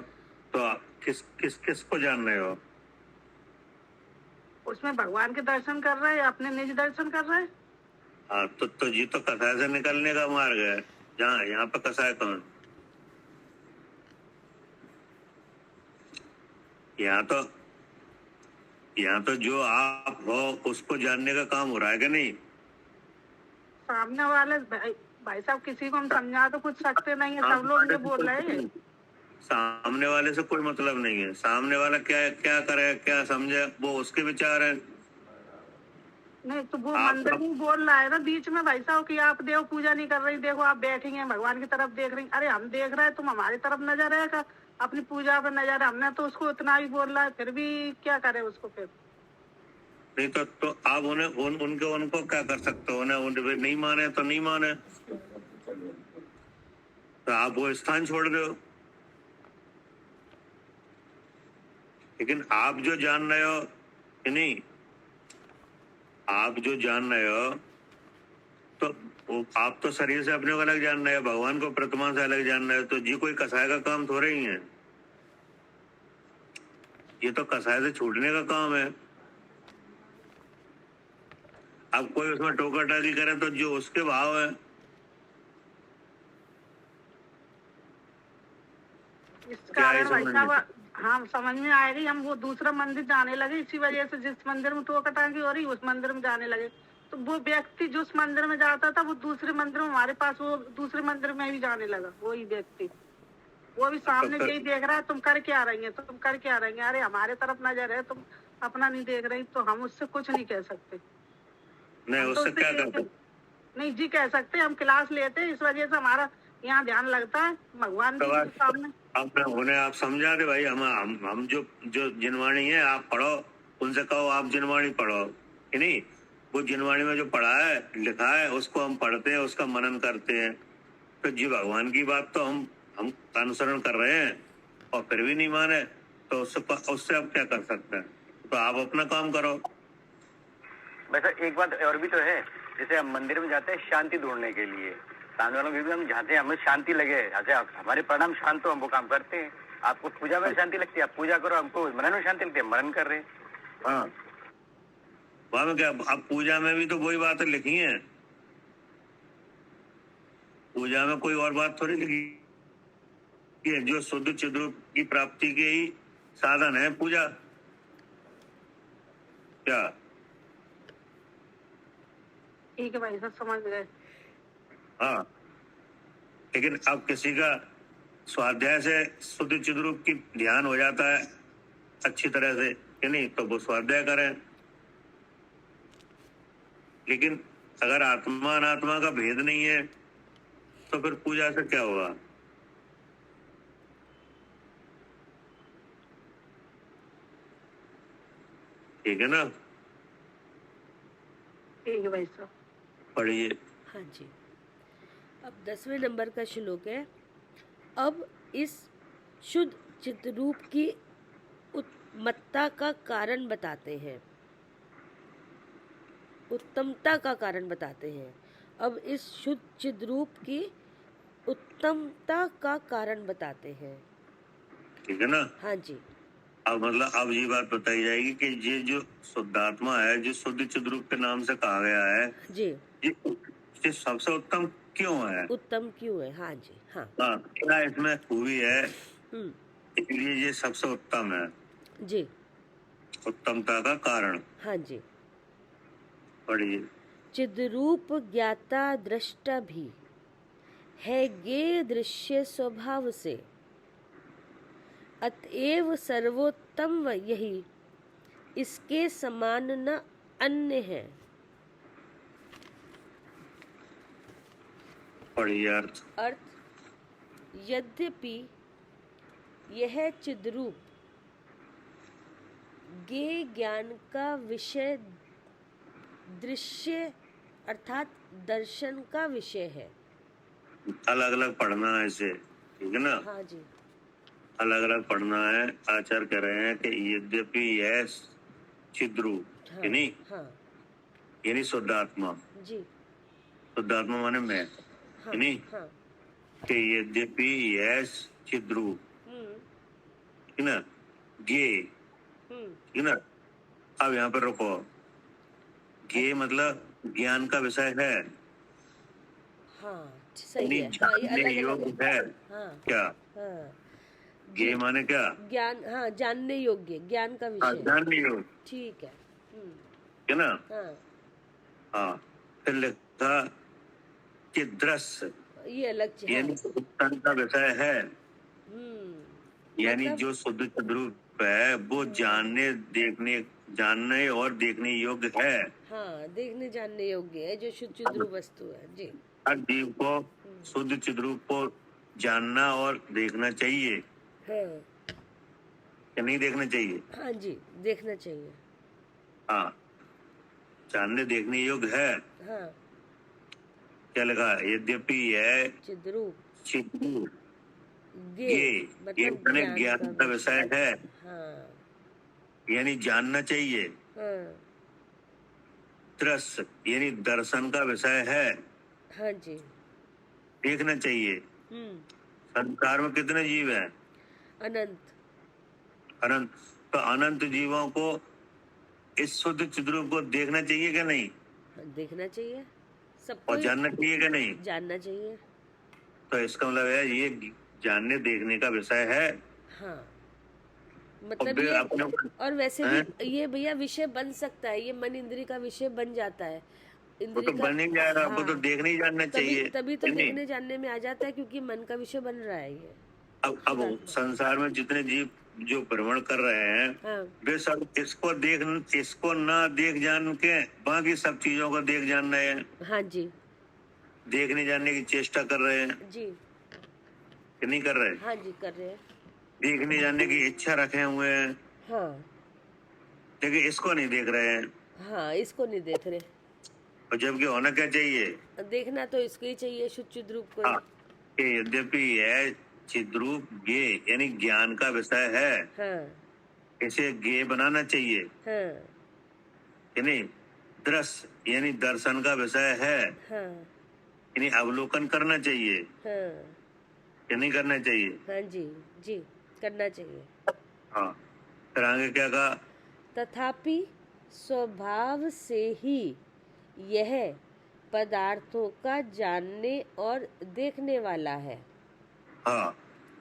तो आप किस को जान रहे हो? उसमें भगवान के दर्शन कर रहे हैं, अपने निज दर्शन कर रहे हैं। हाँ तो ये तो कसाय से निकलने का मार्ग है। जहाँ यहाँ पे कसाय कौन? यहाँ तो जो आप हो उसको जानने का काम हो रहा है कि नहीं? सामने वाले भाई साहब, किसी को हम समझा तो कुछ सकते नहीं है, सब लोग ये बोल रहे हैं। सामने वाले से कोई मतलब नहीं है। सामने वाला क्या क्या करे क्या समझे वो उसके विचार है। नहीं तो वो आप मंदिर में बोल रहा है ना बीच में भाई साहब कि आप देव पूजा नहीं कर रही, देखो आप बैठी हैं भगवान की तरफ देख रही। अरे हम देख रहे हैं, तुम हमारी तरफ नजर है का? अपनी पूजा पे नजर है। हमने तो उसको इतना ही बोल रहा है, फिर भी क्या करे उसको फिर? नहीं तो आप उनको क्या कर सकते हो? उन्हें नहीं माने तो नहीं माने, तो आप वो स्थान छोड़ दो। लेकिन आप जो जान रहे हो कि नहीं, आप जो जान रहे हो तो आप तो शरीर से अपने को अलग जान रहे हो, भगवान को प्रतिमा से अलग जान रहे हो। तो जी कोई कसाय का काम थोड़ा ही है। ये तो कसाय से छूटने का काम है। अब कोई उसमें टोका टाकी करे तो जो उसके भाव है। इस क्या है कारण भाई समझ साहब में? हम समझ में आएगी, हम वो दूसरा मंदिर जाने लगे इसी वजह से। जिस मंदिर में टोका टांगी हो रही उस मंदिर में जाने लगे। तो वो व्यक्ति जो उस मंदिर में जाता था वो दूसरे मंदिर में हमारे पास वो दूसरे मंदिर में भी जाने लगा। वही व्यक्ति वो भी सामने यही देख रहा है, तुम कर क्या रही है, तुम कर क्या रही है। अरे हमारे तरफ नजर है, तुम अपना नहीं देख रही, तो हम उससे कुछ नहीं कह सकते। नहीं हम तो उससे क्या उससे करते? नहीं जी कह सकते, हम क्लास लेते हैं, इस वजह से हमारा यहाँ ध्यान लगता है भगवान जी के सामने। आपने उन्हें आप समझा दे भाई, हम जो जिनवाणी है आप पढ़ो, उनसे कहो आप जिनवाणी पढ़ो कि नहीं। वो जिनवाणी में जो पढ़ा है लिखा है उसको हम पढ़ते हैं, उसका मनन करते हैं। तो जी भगवान की बात तो हम अनुसरण कर रहे हैं और फिर भी नहीं माने, तो उससे आप क्या कर सकते हैं? तो आप अपना काम करो। वैसे एक बात और भी तो है, जैसे हम मंदिर में जाते हैं शांति ढूंढने के लिए, सामने वालों को भी हम चाहते हैं हमें शांति लगे, जैसे हमारे परिणाम शांत हो हम वो काम करते हैं। आपको पूजा में शांति लगती है, आप पूजा करो, हमको मनन में शांति लगती है, मनन कर रहे हैं। हाँ वहां में क्या, अब पूजा में भी तो वही बातें लिखी हैं। पूजा में कोई और बात थोड़ी लिखी है। जो शुद्ध चिद्रूप की प्राप्ति के ही साधन है पूजा। क्या? ठीक है भाई साहब, समझ गए। हाँ लेकिन अब किसी का स्वाध्याय से शुद्ध चिद्रूप की ध्यान हो जाता है अच्छी तरह से कि नहीं, तो वो स्वाध्याय करें। लेकिन अगर आत्मा अनात्मा का भेद नहीं है तो फिर पूजा से क्या होगा? ठीक है ना? ठीक है भाई साहब, पढ़िए। हाँ जी। अब 10वें नंबर का श्लोक है। अब इस शुद्ध चिद्रूप की उत्तमता का कारण बताते हैं। उत्तमता का कारण बताते हैं। अब इस शुद्ध चिद्रूप की उत्तमता का कारण बताते हैं। ठीक है ना? हाँ जी। अब मतलब अब ये बात बताई जाएगी कि ये जो शुद्धात्मा है, जो शुद्ध चिद्रूप के नाम से कहा गया है, जी ये सबसे उत्तम क्यों है? उत्तम क्यों है? हाँ जी। हाँ क्या इसमें खूबी है, हम्म इसलिए ये सबसे उत्तम है। जी। उत्तमता का कारण हाँ जी। पढ़िए। चिद्रूप ज्ञाता दृष्टा भी है गे दृश्य स्वभाव से, अतएव सर्वोत्तम यही, इसके समान न अन्य है। पढ़िए अर्थ। यद्यपि यह चिद्रूप ज्ञेय ज्ञान का विषय दृश्य अर्थात दर्शन का विषय है। अलग अलग पढ़ना है इसे, ठीक है ना? हाँ जी। अलग अलग पढ़ना है। आचार्य कह रहे हैं कि यद्यपि यह चिद्रूप हाँ, यानी हाँ यानी शुद्धात्मा, जी। शुद्धात्मा माने मैं, हाँ यानी हाँ कि यद्यपि यह चिद्रूप, हम्म ठीक है ना, ये, हम्म ठीक है ना, अब यहाँ पर रुको, गे मतलब ज्ञान का विषय है, हाँ सही यानी है, हाँ ये जानने अलग अलग योग्य है। हाँ क्या हाँ गे जी, माने क्या? ज्ञान, हाँ जानने योग्य, ज्ञान का हाँ, विषय, जानने योग्य, ठीक है। है ना? हाँ हाँ, फिर लिखा कि दृश्य ये अलग चीज, हाँ यानी तन का विषय है, यानी मतलब जो शुद्ध चिद्रूप है वो जानने और देखने योग्य है। हाँ देखने जानने योग्य है, जो शुद्ध ध्रुव वस्तु है जी। हर जीव को शुद्ध चिद्रूप को जानना और देखना चाहिए, हाँ या नहीं देखना चाहिए? हाँ जी, देखना चाहिए। हाँ, जानने देखने योग्य है। हाँ क्या लगा? यद्यपि है चिद्रूप, चिद्रूप गे ये मतलब माने ज्ञान ज्ञान का का विषय है, हाँ यानी जानना चाहिए। हाँ दृश्य यानी दर्शन का विषय है, हाँ जी। देखना चाहिए। संसार में कितने जीव हैं? अनंत, अनंत। तो अनंत जीवों को इस शुद्ध चिद्रूप को देखना चाहिए क्या नहीं? देखना चाहिए, सबको और जानना चाहिए क्या नहीं? जानना चाहिए। तो इसका मतलब है ये जानने देखने का विषय है। हाँ और मतलब फिर ये, अपने और वैसे हैं? भी ये भैया विषय बन सकता है, ये मन इंद्री का विषय बन जाता है, वो इंद्री तो का, बन ही जाएगा, वो तो हाँ देखने ही जानना तभी चाहिए, तभी तो है नहीं? देखने जानने में आ जाता है, क्योंकि मन का विषय बन रहा है ये अब शुद्धात्मा। संसार में जितने जीव जो भ्रमण कर रहे हैं हाँ वे सब इसको ना देख जान के बाकी सब चीजों को देख जान रहे हैं, हाँ जी देखने जानने की चेष्टा कर रहे हैं जी, कि नहीं कर रहे? हाँ जी कर रहे हैं। देखने जानने की इच्छा रखे हुए हैं, हाँ लेकिन इसको नहीं देख रहे हैं। हाँ इसको नहीं देख रहे, और जबकि होना क्या चाहिए? देखना तो इसको ही चाहिए, शुद्ध रूप को हाँ, ही। कि यद्यपि यह चिद्रूप गे यानी ज्ञान का विषय है, हाँ इसे गे बनाना चाहिए, हाँ कि नहीं? दृश्य यानी दर्शन का विषय है, हाँ यानी अवलोकन करना चाहिए, हाँ कि नहीं करना चाहिए? हाँ जी जी करना चाहिए। हाँ, फिर आगे क्या कहा? तथापि स्वभाव से ही यह पदार्थों का जानने और देखने वाला है। हाँ,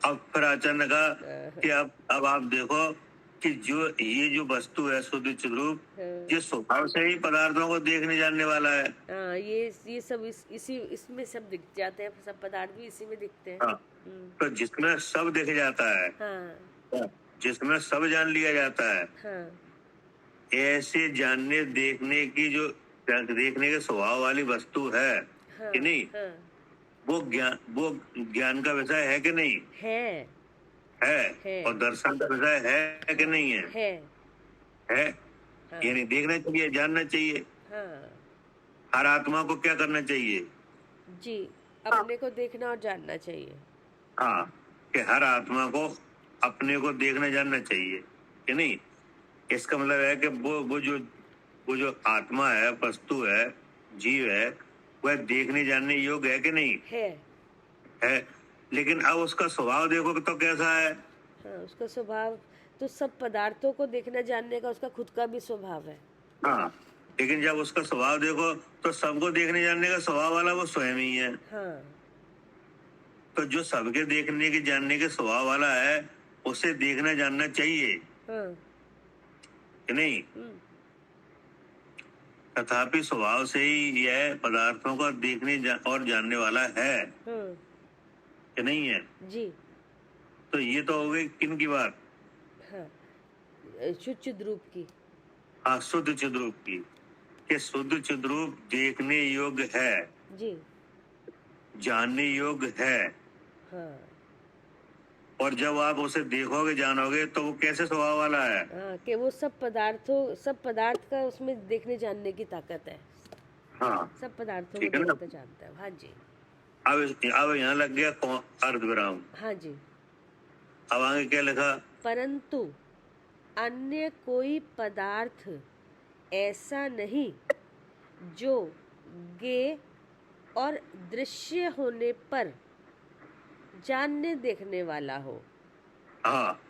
अब फिर आचार्य ने कहा कि अब आप देखो कि जो ये जो वस्तु है शुद्ध चिद्रूप, ये स्वभाव से ही पदार्थों को देखने जानने वाला है। हाँ ये सब इसमें सब दिख जाते हैं, सब पदार्थ भी इसी में दिखते हैं। हाँ, तो जिसमें सब देख जाता है, हाँ जिसमें सब जान लिया जाता है, हाँ ऐसे जानने देखने की जो देखने के स्वभाव वाली वस्तु है, हाँ कि नहीं? हाँ वो ज्ञान का विषय है कि नहीं? है है। और दर्शन का विषय है कि नहीं है? है। हाँ यानी देखना चाहिए, जानना चाहिए। हाँ हर आत्मा को क्या करना चाहिए? जी, अपने को देखना और जानना चाहिए। हाँ, कि हर आत्मा को अपने को देखना जानना चाहिए, कि नहीं? इसका मतलब है कि वो जो आत्मा है, वस्तु है, जीव है, वह देखने जानने योग्य है कि नहीं है? लेकिन अब उसका स्वभाव देखो तो कैसा है? हाँ उसका स्वभाव तो सब पदार्थों को देखना जानने का उसका खुद का भी स्वभाव है। हाँ, लेकिन जब उसका स्वभाव देखो तो सबको देखने जानने का स्वभाव वाला वो स्वयं ही है। हाँ तो जो सबके देखने के जानने के स्वभाव वाला है उसे देखना जानना चाहिए, हाँ कि नहीं? तथापि स्वभाव से ही यह पदार्थों को देखने और जानने वाला है, कि नहीं है? जी तो ये तो हो गई किन की बात? हाँ शुद्ध रूप की। हाँ, शुद्ध चिद्रूप की, कि शुद्ध चिद्रूप देखने योग्य है, जी जानने योग्य है। हाँ और जब आप उसे देखोगे जानोगे तो वो कैसे स्वभाव वाला है? हाँ कि वो सब पदार्थ का उसमें देखने जानने की ताकत है। हाँ, सब पदार्थों ठीक को है ना? देखता जानता है। हाँ जी अब यहाँ लग गया अर्धविराम। हाँ जी। अब आगे क्या लिखा? परंतु अन्य कोई पदार्थ ऐसा नहीं जो गे और दृश्य होने पर जानने देखने वाला हो। हाँ,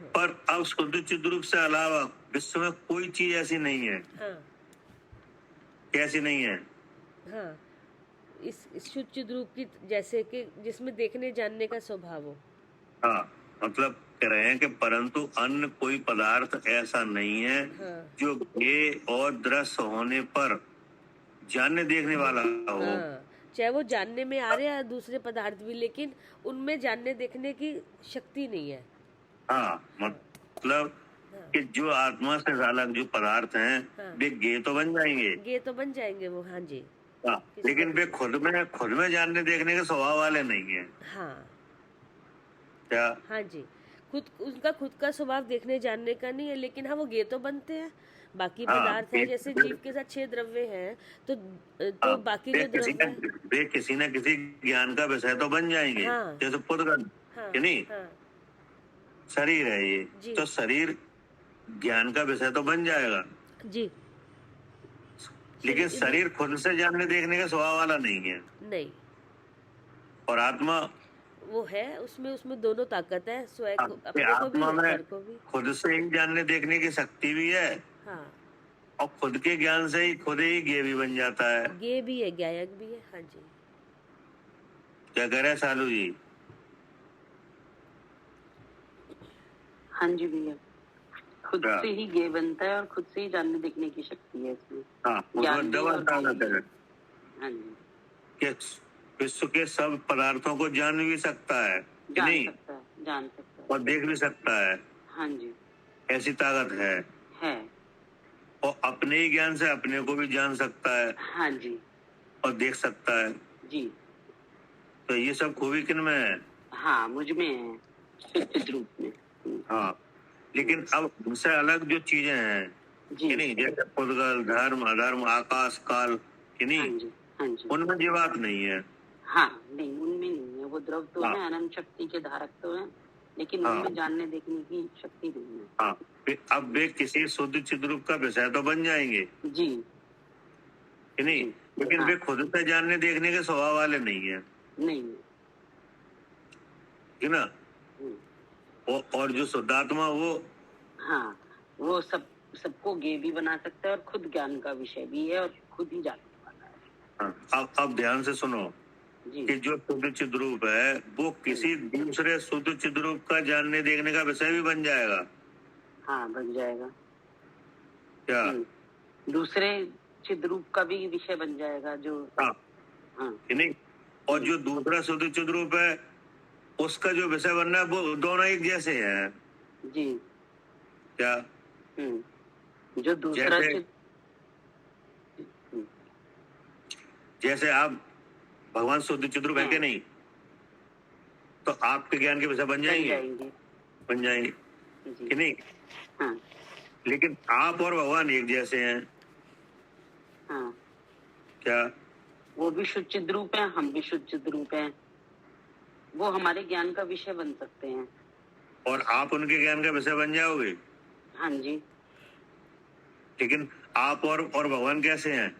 पर अब शुद्ध चिद रूप से अलावा विश्व में कोई चीज ऐसी नहीं है। हाँ कैसी नहीं है? हाँ, इस शुद्ध चिद रूप की, जैसे कि जिसमें देखने जानने का स्वभाव हो। हाँ, मतलब कह रहे हैं कि परंतु अन्य कोई पदार्थ ऐसा नहीं है हाँ जो ज्ञेय और दृश्य होने पर जानने देखने वाला हो। हाँ, चाहे वो जानने में आ रहे हैं दूसरे पदार्थ भी, लेकिन उनमें जानने देखने की शक्ति नहीं है। हाँ, मतलब हाँ कि जो आत्मा से अलग जो पदार्थ हैं हाँ, वे ज्ञेय तो बन जाएंगे। ये तो बन जाएंगे वो। हाँ जी। हाँ, लेकिन वे खुद में जानने देखने के स्वभाव वाले नहीं है। हाँ क्या? हाँ जी, उनका खुद का स्वभाव देखने जानने का नहीं है, लेकिन हाँ वो गे तो बनते हैं। बाकी हाँ, पदार्थ है, जैसे जीव के साथ 6 द्रव्य हैं, तो हाँ, बाकी वे जो द्रव्य हैं, किसी न किसी ज्ञान का विषय तो बन जाएंगे। हाँ जैसे पुद्गल हाँ कि नहीं, हाँ शरीर है ये, जी तो शरीर ज्ञान का विषय तो बन जाएगा, जी। लेकिन शरीर खुद से जानने देखने का स्वभाव वाला नहीं है। नहीं, और आत्मा वो है, उसमें दोनों ताकत है, स्वयं हाँ, अपने को भी आत्मा और में पर को भी। खुद से ही जानने देखने की शक्ति भी है, हाँ, और खुद के ज्ञान से ही खुद ही ज्ञेय भी बन जाता है। गे भी है, ज्ञायक भी है। हाँ जी। क्या कह रहे हैं सालू जी? हाँ जी भैया, खुद क्या? से ही गे बनता है और खुद से ही जानने देखने की शक्ति है इसमें। हाँ, ज्ञान उसमें भी डबल और ताकत ज्ञान है भी। हाँ जी, कि विश्व के सब पदार्थों को जान भी सकता है कि जान नहीं, सकता है, जान सकता है। और देख भी सकता है। हाँ जी, ऐसी ताकत है। है। और अपने ही ज्ञान से अपने को भी जान सकता है हाँ जी और देख सकता है। जी। तो ये सब खूबी किन में है? हाँ, मुझ में है, शुद्ध रूप में। हाँ, लेकिन अब उनसे अलग जो चीजें हैं जी। कि नहीं, जैसे पुद्गल, धर्म, अधर्म, आकाश, काल कि हाँ नहीं, जी हाँ जी। उनमें ये बात नहीं है। हाँ, नहीं उनमें नहीं है, वो द्रव तो हाँ। है, अनंत शक्ति के धारक तो है, लेकिन हाँ। उनमें जानने देखने की शक्ति नहीं है। हाँ, अब वे किसी शुद्ध चिद रूप का विषय तो बन जाएंगे जी कि नहीं, जी। लेकिन हाँ। वे खुद से जानने देखने के स्वभाव वाले नहीं है, नहीं है। है ना। हम्म। और जो शुद्धात्मा वो हाँ, वो सबको गे भी बना सकता है और खुद ज्ञान का विषय भी है और खुद ही जानने वाला है। हाँ, अब ध्यान से सुनो जी कि जो शुद्ध चिद रूप है वो किसी दूसरे शुद्ध चिद रूप का जानने देखने का विषय भी बन जाएगा। हाँ, बन जाएगा। क्या? दूसरे चिद रूप का भी विषय बन जाएगा जो। हाँ, हाँ कि नहीं, और जो दूसरा शुद्ध चिद रूप है उसका जो विषय बनना है वो दोनों एक जैसे हैं। जी। क्या? जो दूसरा जैसे- चिद। जैसे आप भगवान शुद्ध चिद रूप है कि नहीं, तो आपके ज्ञान के विषय बन बन जाएंगे, जाएंगे। बन जाएंगे जी कि नहीं, हाँ लेकिन आप और भगवान एक जैसे हैं। हाँ, क्या? वो भी शुद्ध चिद रूप है, हम भी शुद्ध चिद रूप हैं, वो हमारे ज्ञान का विषय बन सकते हैं। और आप उनके ज्ञान का विषय बन जाओगे, हाँ जी। लेकिन आप और भगवान कैसे हैं?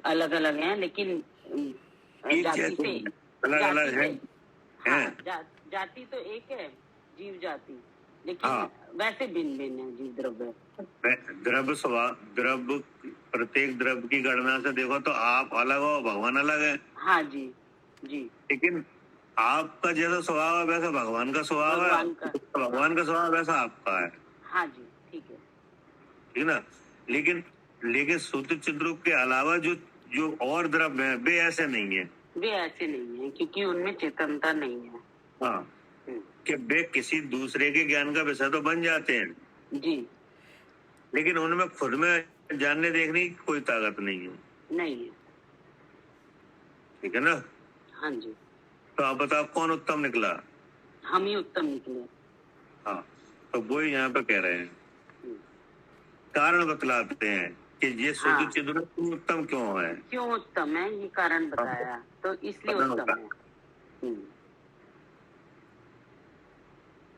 अलग अलग हैं, लेकिन एक जाति जैसे से हैं, अलग अलग जाति हैं। से- हाँ, हैं। जाति तो एक है, जीव जाति, लेकिन हाँ। वैसे भिन्न भिन्न है जीव द्रव्य। द्रव्य स्वभाव, द्रव्य, प्रत्येक द्रव्य की गणना से देखो तो आप अलग हो, भगवान अलग है। हाँ जी जी। लेकिन आपका जैसा स्वभाव है वैसा भगवान का स्वभाव है, भगवान का। भगवान का स्वभाव वैसा आपका है, हाँ जी, ठीक है। ठीक ना। लेकिन शुद्ध चिद रूप के अलावा जो और द्रव्य है वे ऐसे नहीं है। वे ऐसे नहीं है क्योंकि उनमें चेतनता नहीं है। हाँ, कि वे किसी दूसरे के ज्ञान का विषय तो बन जाते हैं, जी, लेकिन उनमें खुद में जानने देखने की कोई ताकत नहीं है, नहीं है। ठीक है ना। हाँ जी, तो आप बताओ कौन उत्तम निकला? हम ही उत्तम निकले। हाँ, तो वो ही यहाँ पे कह रहे हैं, कारण बतलाते हैं कि ये शुद्ध हाँ। चिद रूप उत्तम क्यों है। क्यों उत्तम है ये कारण बताया, तो इसलिए उत्तम है।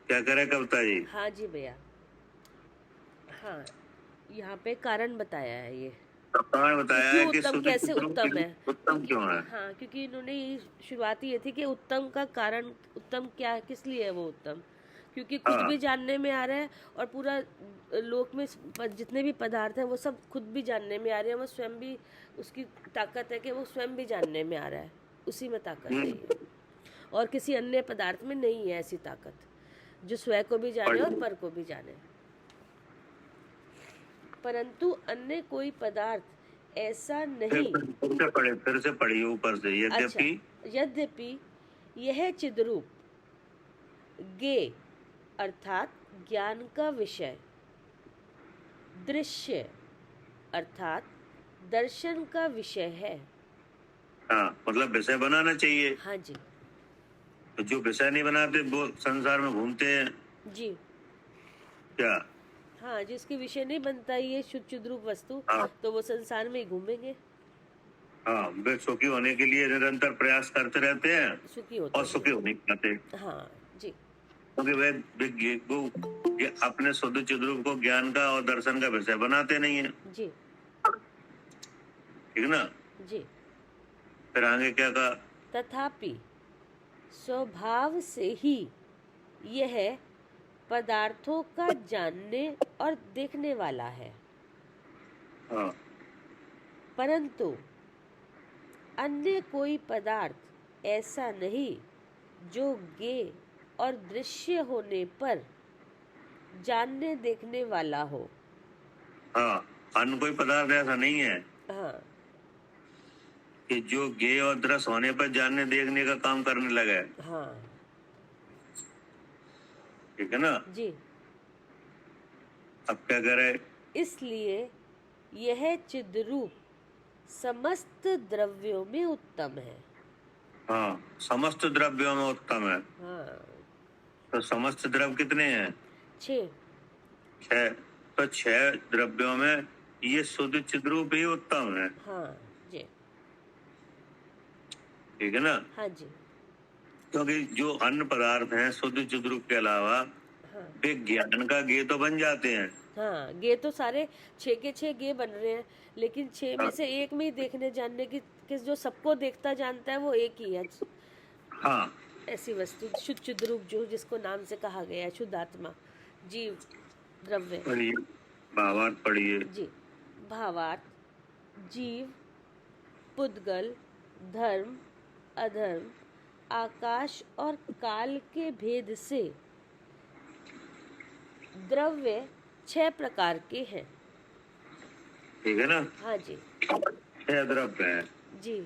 क्या करे कविता जी? हाँ जी भैया, हाँ यहाँ पे कारण बताया है ये, कारण बताया है क्यों कि उत्तम, शुद्ध कैसे चिद रूप उत्तम है। उत्तम क्यों है। हाँ, क्योंकि इन्होंने ये शुरुआत ये थी कि उत्तम का कारण, उत्तम क्या, किस लिए है वो उत्तम, क्योंकि खुद हाँ। भी जानने में आ रहा है और पूरा लोक में जितने भी पदार्थ हैं वो सब खुद भी जानने में आ रहे हैं। वो स्वयं भी, उसकी ताकत है कि वो स्वयं भी जानने में आ रहा है, उसी में ताकत है ये। और किसी अन्य पदार्थ में नहीं है ऐसी ताकत जो स्वयं को भी जाने और पर को भी जाने। परंतु अन्य कोई पदार्थ ऐसा नहीं। फिर से पढ़िए ऊपर से। यद्यपि अच्छा, यद्यपि यह चिद्रूप गे अर्थात ज्ञान का विषय, दृश्य अर्थात दर्शन का विषय है। हाँ, मतलब विषय बनाना चाहिए। हाँ जी। तो जो विषय नहीं बनाते वो संसार में घूमते हैं जी क्या? हाँ, जिसके विषय नहीं बनता ये शुद्ध चिद्रूप वस्तु, हाँ। तो वो संसार में ही घूमेंगे, हाँ, वे सुखी होने के लिए निरंतर प्रयास करते रहते हैं सुखी होते और सुखी हो नहीं पाते, हाँ जी। क्योंकि वे अपने शुद्ध चिद्रूप को ज्ञान का और दर्शन का विषय बनाते नहीं है। जी ठीक ना? जी। फिर आगे क्या कहा? तथापि स्वभाव से ही यह पदार्थों का जानने और देखने वाला है, हाँ। परंतु अन्य कोई पदार्थ ऐसा नहीं जो ज्ञेय और दृश्य होने पर जानने देखने वाला हो। हाँ, अन्य कोई पदार्थ ऐसा नहीं है हाँ कि जो ज्ञेय और दृश्य होने पर जानने देखने का काम करने लगे। हाँ ठीक है ना? जी। अब क्या करे? इसलिए यह चिद्रूप समस्त द्रव्यों में उत्तम है। हाँ, समस्त द्रव्यों में उत्तम है। हाँ, तो समस्त द्रव्य कितने हैं? 6। 6। तो 6 द्रव्यों में ये शुद्ध चिद्रूप ही उत्तम है। हाँ जी। ठीक है ना? हाँ जी। क्योंकि जो अन्य पदार्थ हैं शुद्ध चिद्रूप के अलावा हाँ वे ज्ञान का ज्ञेय तो बन जाते हैं। हाँ, गे तो सारे 6 के 6 गे बन रहे हैं, लेकिन 6 में से एक में ही देखने जानने की कि जो सबको देखता जानता है वो एक ही है। हाँ, ऐसी वस्तु शुद्ध चिद्रूप जो जिसको नाम से कहा गया है, शुद्ध आत्मा, जीव, द्रव्य। पढ़िए, भावार्थ पढ़िए। जी। भावार्थ: जीव, पुद्गल, धर्म, अधर्म, आकाश और काल के भेद से द्रव्य 6 प्रकार के हैं। ठीक है ना? हाँ जी। 6 द्रव्य हैं। जी।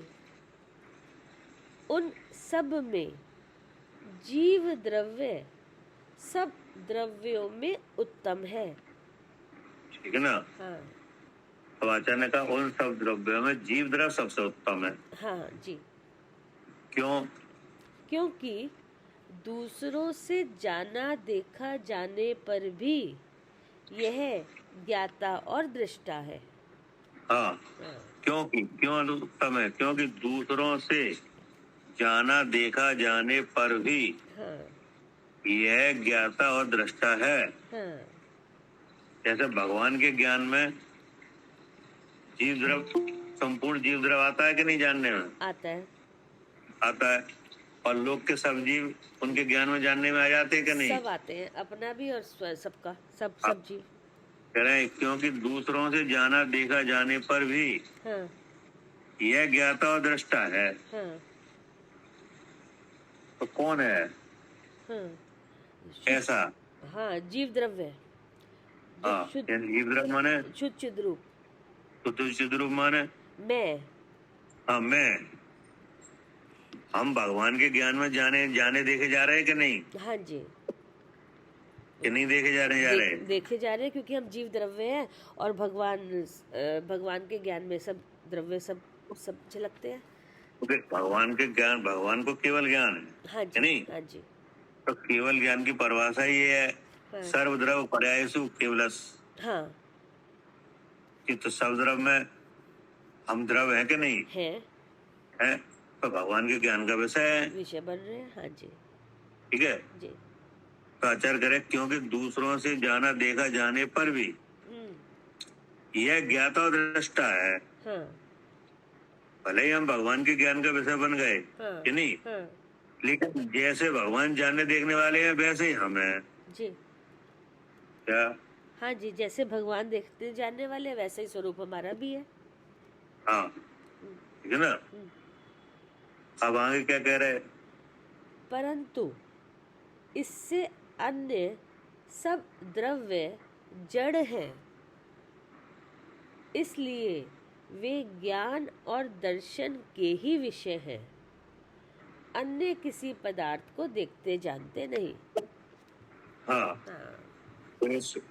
उन सब में जीव द्रव्य सब द्रव्यों में उत्तम है। ठीक है ना? हाँ अब आचार्य का उन सब द्रव्यों में जीव द्रव्य सबसे उत्तम है। हाँ जी। क्यों? क्योंकि दूसरों से जाना देखा जाने पर भी यह ज्ञाता और दृष्टा है। हाँ, क्यों उत्तम है? क्योंकि दूसरों से जाना देखा जाने पर भी हाँ यह ज्ञाता और दृष्टा है। हाँ जैसे भगवान के ज्ञान में जीव द्रव्य, संपूर्ण जीव द्रव्य आता है कि नहीं जानने में? आता है। आता है। और लोग के सब जीव उनके ज्ञान में जानने में आ जाते हैं कि नहीं? सब आते हैं, अपना भी और सबका, सब हाँ। सब जीव। कह रहे हैं क्योंकि दूसरों से जाना देखा जाने पर भी हाँ यह ज्ञाता और दृष्टा है। हाँ तो कौन है हाँ ऐसा? हाँ, जीव द्रव्य जो हाँ, शुद्ध जीव द्रव्य माने शुद्ध चिद्रूप शुद्ध चिद्रूप माने मैं। हाँ, मैं। हम भगवान के ज्ञान में जाने देखे जा रहे हैं कि नहीं? हाँ जी। कि नहीं देखे जा रहे? देखे जा रहे हैं, क्योंकि हम जीव द्रव्य हैं और भगवान के ज्ञान में सब द्रव्य सब झलकते हैं। क्योंकि भगवान के ज्ञान, भगवान को केवल ज्ञान है। हाँ कि जी। नहीं? हाँ जी। तो केवल ज्ञान की परिभाषा ये है, हाँ सर्वद्रव्य पर्यायसु केवलस। हाँ कि तो सब द्रव्य में हम द्रव्य है कि नहीं है? तो भगवान के ज्ञान का विषय है, विषय बन रहे हैं। हाँ जी। ठीक है? जी। तो आचार्य करे क्योंकि दूसरों से जाना देखा जाने पर भी यह ज्ञाता और दृष्टा है। हाँ भले ही हम भगवान के ज्ञान का विषय बन गए हाँ कि नहीं, हाँ लेकिन जैसे भगवान जानने देखने वाले हैं वैसे ही हम हैं। जी। क्या? हाँ जी, जैसे भगवान देखते जानने वाले वैसा ही स्वरूप हमारा भी है। हाँ, ठीक है ना। अब आगे क्या कह रहे हैं? परंतु इससे अन्य सब द्रव्य जड़ हैं, इसलिए वे ज्ञान और दर्शन के ही विषय हैं, अन्य किसी पदार्थ को देखते जानते नहीं। हाँ, हाँ।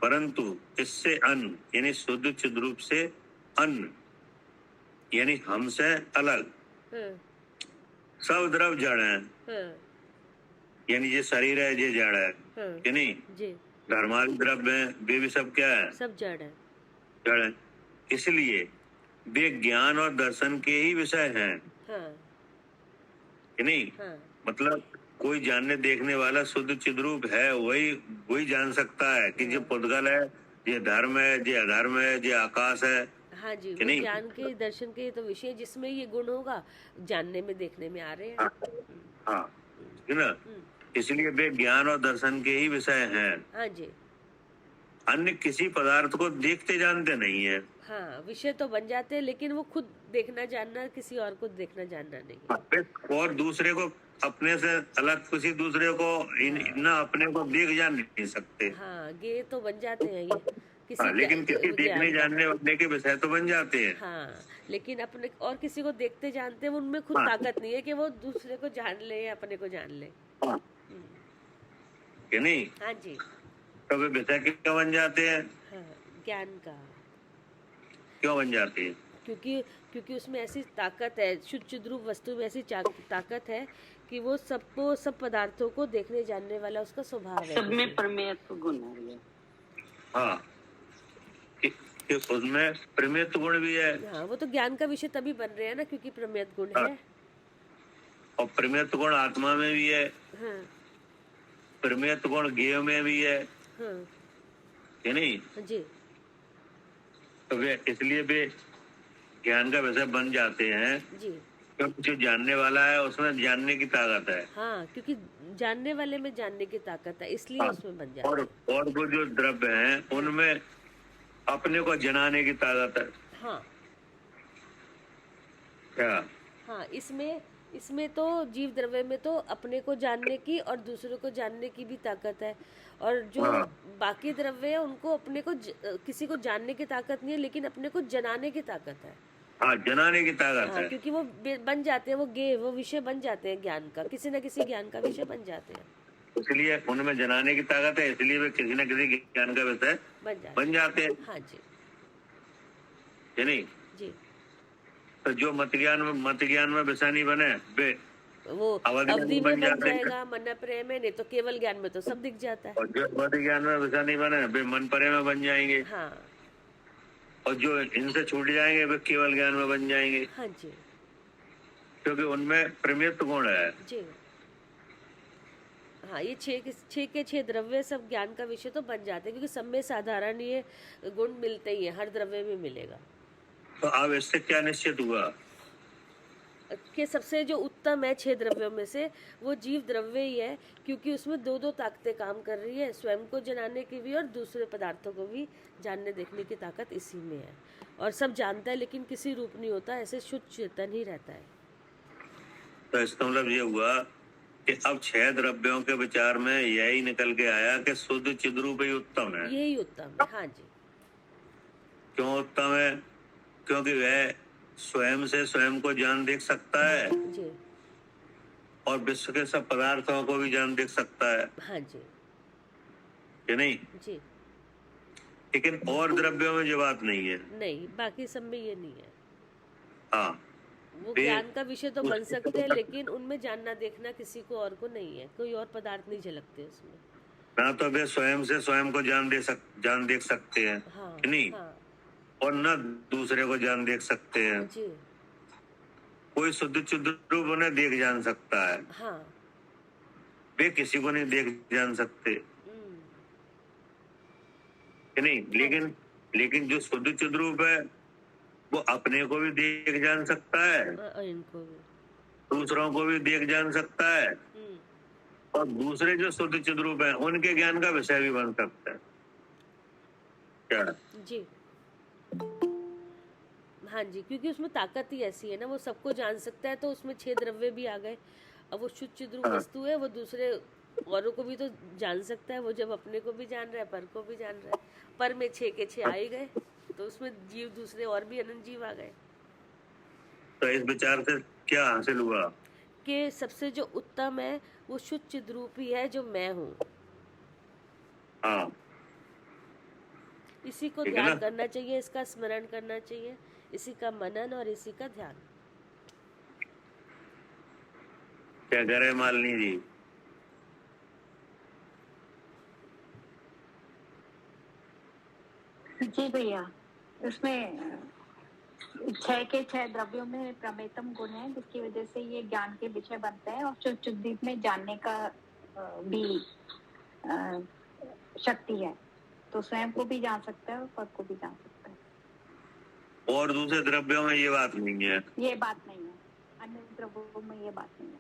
परंतु इससे अन्न यानी शुद्ध चिद रूप से अन्न यानी हमसे अलग हाँ, सब द्रव जड़ है, हाँ, यानी ये शरीर है ये जड़ है हाँ, कि नहीं। जी। धर्मादि द्रव्य है वे भी सब क्या है? सब जड़ है। जड़ है। इसलिए वे ज्ञान और दर्शन के ही विषय हैं हाँ, कि नहीं। हाँ, मतलब कोई जानने देखने वाला शुद्ध चिद्रूप है, वही वही जान सकता है कि ये पुद्गल है, ये धर्म है, ये अधर्म है, ये आकाश है। हाँ जी। कि वो नहीं? ज्ञान के दर्शन के तो विषय जिसमें ये गुण होगा, जानने में देखने में आ रहे हैं। हाँ, है ना। इसलिए वे ज्ञान और दर्शन के ही विषय हैं, हाँ जी। अन्य किसी पदार्थ को देखते जानते नहीं है। हाँ, विषय तो बन जाते हैं, लेकिन वो खुद देखना जानना, किसी और को देखना जानना नहीं है। और दूसरे को अपने से अलग किसी दूसरे को न अपने को देख जान नहीं सकते। हाँ, गे तो बन जाते हैं ये हाँ, लेकिन किसी देखने जानने वाले के विषय तो बन जाते हैं। हाँ, लेकिन अपने और किसी को देखते जानते हैं, उनमें खुद ताकत नहीं है कि वो दूसरे को जान ले या अपने को जान ले। हाँ, कि नहीं। हाँ जी। तो वे विषय क्यों बन जाते हैं? हाँ, ज्ञान का। क्यों बन जाते हैं? क्योंकि उसमें ऐसी ताकत है, शुद्ध चिद्रूप वस्तु में ऐसी ताकत है कि वो सबको, सब पदार्थों को देखने जानने वाला उसका स्वभाव है। सब में प्रमेयत्व गुण है ये। हाँ, कि उसमें प्रमेयत्व गुण भी है। हाँ, वो तो ज्ञान का विषय तभी बन रहे हैं ना, क्योंकि प्रमेयत्व गुण है। और प्रमेयत्व गुण आत्मा में भी है, हाँ, प्रमेयत्व गुण ज्ञेय में भी है, हाँ, कि नहीं। जी। तो वे इसलिए वे ज्ञान का विषय बन जाते हैं, जी। क्योंकि जो जानने वाला है उसमें जानने की ताकत है। हाँ, क्योंकि जानने वाले में जानने की ताकत है, इसलिए हाँ, उसमें बन जाता और वो जो द्रव्य हैं उनमें अपने को जनाने की ताकत है। हाँ, क्या? हाँ, इसमें तो जीव द्रव्य में तो अपने को जानने की और दूसरों को जानने की भी ताकत है, और जो बाकी द्रव्य है उनको अपने को किसी को जानने की ताकत नहीं है, लेकिन अपने को जनाने की ताकत है। हाँ, जनाने की ताकत हाँ, है। क्योंकि वो बन जाते हैं, वो विषय बन जाते हैं ज्ञान का, किसी न किसी ज्ञान का विषय बन जाते हैं। इसलिए उनमें जनाने की ताकत है, इसलिए वे किसी न किसी ज्ञान का विषय बन जाते हैं। हाँ जी। कि नहीं। जी। तो जो मत ज्ञान में विषय नहीं बने वे वो अवधि में बन जाएगा, मन प्रेम में, नहीं तो केवल ज्ञान में तो सब दिख जाता है। और जो मत ज्ञान में विषय नहीं बने वे मन परे में बन जाएंगे। हाँ, और जो इनसे छूट जाएंगे वे केवल ज्ञान में बन जाएंगे। हाँ जी। क्योंकि उनमें प्रमेयत्व गुण है। जी। हाँ, ये छह के छह द्रव्य सब ज्ञान का विषय तो बन जाते हैं, क्योंकि सब में साधारण ये गुण मिलते ही है, हर द्रव्य में मिलेगा। तो अब इससे क्या निश्चित हुआ कि सबसे जो उत्तम है छह द्रव्यों में से वो जीव द्रव्य ही है, क्योंकि उसमें दो दो ताकतें काम कर रही है, स्वयं को जनाने की भी और दूसरे पदार्थों को भी जानने देखने की ताकत इसी में है। और सब जानता है लेकिन किसी रूप नहीं होता, ऐसे शुद्ध चेतन ही रहता है। तो इसका मतलब ये हुआ कि अब छह द्रव्यों के विचार में यही निकल के आया कि शुद्ध चिद्रूप ही उत्तम है। यही उत्तम है। हाँ जी। क्यों उत्तम है? क्योंकि वह स्वयं से स्वयं को जान देख सकता है जी। और विश्व के सब पदार्थों को भी जान देख सकता है। हाँ जी। कि नहीं। जी। लेकिन और द्रव्यों में ये बात नहीं है। नहीं, बाकी सब में ये नहीं है। हाँ, वो ज्ञान का विषय तो बन सकते हैं, लेकिन उनमें जानना देखना किसी को और को नहीं है, कोई और पदार्थ नहीं झलकते उसमें। ना तो वे स्वयं से स्वयं को जान देख सकते हैं। हाँ, कि नहीं। हाँ, और न दूसरे को जान देख सकते हैं। जी। कोई शुद्ध चिद्रूप उन्हें देख जान सकता है, हाँ। वे किसी को नहीं देख जान सकते। कि नहीं। लेकिन जो शुद्ध चिद्रूप है वो अपने को भी देख जान सकता है, इनको भी। दूसरों को भी देख जान सकता है, और दूसरे जो शुद्ध चिद्रूप है उनके ज्ञान का विषय भी बन सकता है क्या? जी हाँ जी, क्योंकि उसमें ताकत ही ऐसी है ना, वो सबको जान सकता है, तो उसमें 6 द्रव्य भी आ गए। अब वो शुद्ध चिद्रूप हाँ। वस्तु है, वो दूसरे औरों को भी तो जान सकता है। वो जब अपने को भी जान रहा है, पर को भी जान रहा है, पर में 6 के 6 आ ही गए, तो उसमें जीव दूसरे और भी अनंत जीव आ गए। तो इस विचार से क्या हासिल हुआ? कि सबसे जो उत्तम है वो शुद्ध चिद्रूप ही है, जो मैं हूँ। हाँ इसी को ठीक है ध्यान ना? करना चाहिए, इसका स्मरण करना चाहिए, इसी का मनन और इसी का ध्यान। क्या कह रहे हैं मालिनी जी? जी भैया, उसमें 6 के 6 द्रव्यों में प्रमेतम गुण है, जिसकी वजह से ये ज्ञान के विषय बनते हैं, और चुद्दीप में जानने का भी शक्ति है, तो स्वयं को भी जान सकता है और पद को भी जान सकता है। और दूसरे द्रव्यों में ये बात नहीं है। ये बात नहीं है, अन्य द्रव्यों में ये बात नहीं है।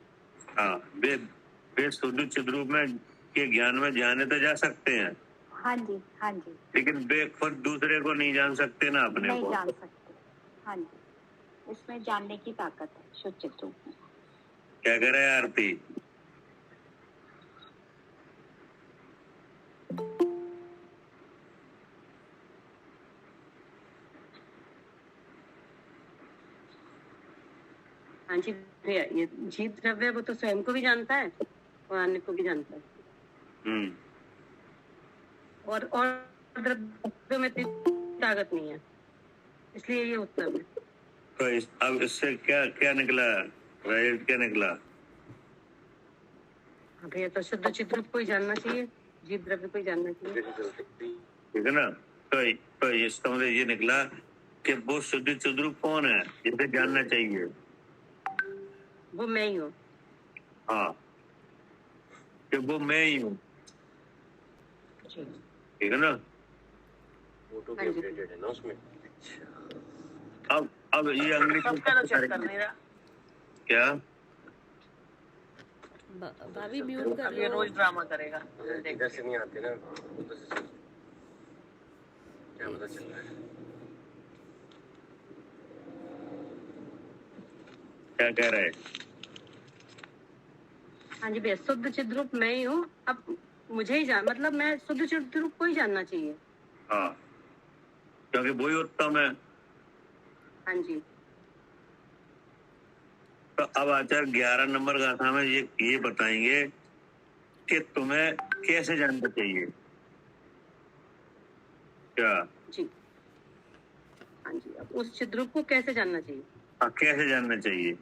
हाँ, वे शुद्ध चिद्रूप में के ज्ञान में जाने तो जा सकते हैं, हाँ जी, हाँ जी, लेकिन वे खुद दूसरे को नहीं जान सकते ना, अपने नहीं को। जान सकते। हाँ जी, इसमें जानने की ताकत है शुद्ध चिद्रूप में। क्या कह रहे हैं आरती? हाँ जी भैया, ये जीव द्रव्य वो तो स्वयं को भी जानता है और अन्य को भी जानता है, और द्रव्य में इतनी ताकत नहीं है, इसलिए ये उत्तम है। तो अब इससे क्या क्या निकला, रिजल्ट क्या निकला? हाँ भैया, तो शुद्ध चिद्रूप को ही जानना चाहिए, जीव द्रव्य को ही जानना चाहिए। ठीक है ना? तो इसका मतलब ये निकला कि वो शुद्ध चिद्रूप कौन है, जिसे जानना चाहिए। वो मैं ही हूँ। हाँ, कि वो मैं ही हूँ। ठीक है ना? फोटो भी अपडेटेड है ना उसमें। अब ये अंग्रेजी क्या भाभी म्यूट कर ये रोज ड्रामा करेगा, इधर से नहीं आते ना, उधर से क्या पता चल रहा है? क्या कह रहे हैं? हाँ जी भैया, शुद्ध चिद्रूप मैं ही हूँ। अब मुझे ही जान, मतलब मैं शुद्ध चिद्रूप को ही जानना चाहिए। हाँ, क्योंकि वही उत्तम है। हाँ जी। तो अब आचार्य 11 नंबर गाथा में ये बताएंगे कि तुम्हें कैसे जानना चाहिए। क्या? जी हाँ जी, अब उस चिद्रूप को कैसे जानना चाहिए? कैसे जानना चाहिए?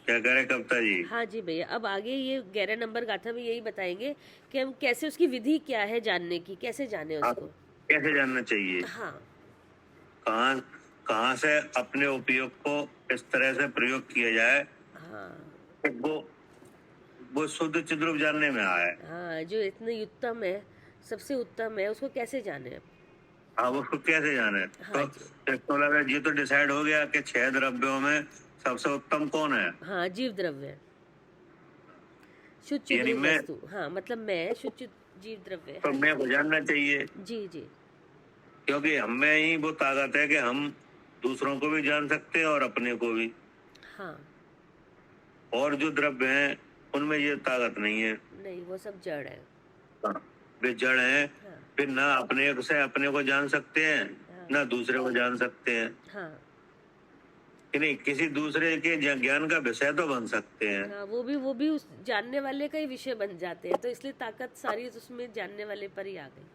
क्या कह रहे कविता जी? हाँ जी भैया, अब आगे ये 11 नंबर गाथा में यही बताएंगे कि हम कैसे, उसकी विधि क्या है जानने की, कैसे जाने उसको। कैसे जानना चाहिए? हाँ, कहाँ से अपने उपयोग को इस तरह से प्रयोग किया जाए हाँ, कि वो शुद्ध चिद्रूप जानने में आए। हाँ, जो इतने उत्तम है, सबसे उत्तम है, उसको कैसे जाने। हाँ, वो कैसे जाने? हाँ तो लगा ये तो डिसाइड हो गया कि 6 द्रव्यों में सबसे उत्तम कौन है। हाँ, जीव द्रव्य, शुद्ध यानी चिद्रूप मैं, वस्तु। हाँ, मतलब मैं शुद्ध जीव द्रव्य। तो मैं को जानना चाहिए, जी जी, क्योंकि हमें ही वो ताकत है कि हम दूसरों को भी जान सकते हैं और अपने को भी। हाँ, और जो द्रव्य हैं उनमें ये ताकत नहीं है। नहीं, वो सब जड़ है। वे जड़ हैं, हाँ, फिर ना अपने से अपने को जान सकते हैं, हाँ, ना दूसरे को जान सकते हैं। हाँ, कि नहीं, किसी दूसरे के ज्ञान का विषय तो बन सकते हैं। हाँ, वो भी उस जानने वाले का ही विषय बन जाते हैं, तो इसलिए ताकत सारी उसमें जानने वाले पर ही आ गई।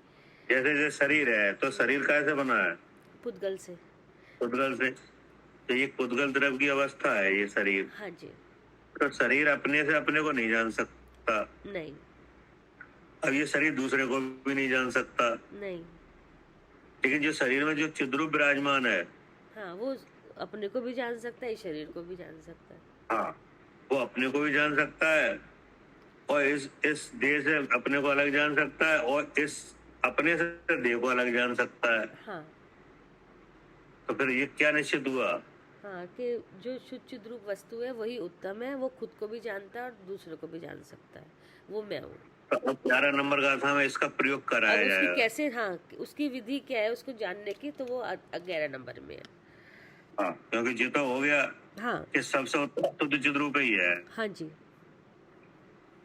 जैसे शरीर है, तो शरीर कैसे बना है? पुद्गल से। पुद्गल से। तो ये पुद्गल द्रव्य की अवस्था है ये शरीर। हाँ जी। तो शरीर अपने से अपने को नहीं जान सकता। नहीं। अब ये शरीर दूसरे को भी नहीं जान सकता। नहीं। लेकिन जो शरीर में जो चिद्रूप विराजमान है, हाँ, वो अपने को भी जान सकता है, शरीर को भी जान सकता है। हाँ, वो अपने को भी जान सकता है और इस देह से अपने को अलग जान सकता है और इस अपने से देह को अलग जान सकता है। हाँ। तो फिर ये क्या निश्चित हुआ हाँ, कि जो शुद्ध चिद्रूप वस्तु है वही उत्तम है, वो खुद को भी जानता है और दूसरों को भी जान सकता है, वो मैं हूँ। तो अब 11 नंबर गाथा में इसका प्रयोग अब कराया उसकी जाएगा। कैसे, हाँ, उसकी विधि क्या है उसको जानने की, तो वो 11 नंबर में है। हाँ, क्योंकि ये तो हो गया हाँ कि सबसे उत्तम शुद्ध चिद्रूप ही है। हाँ जी,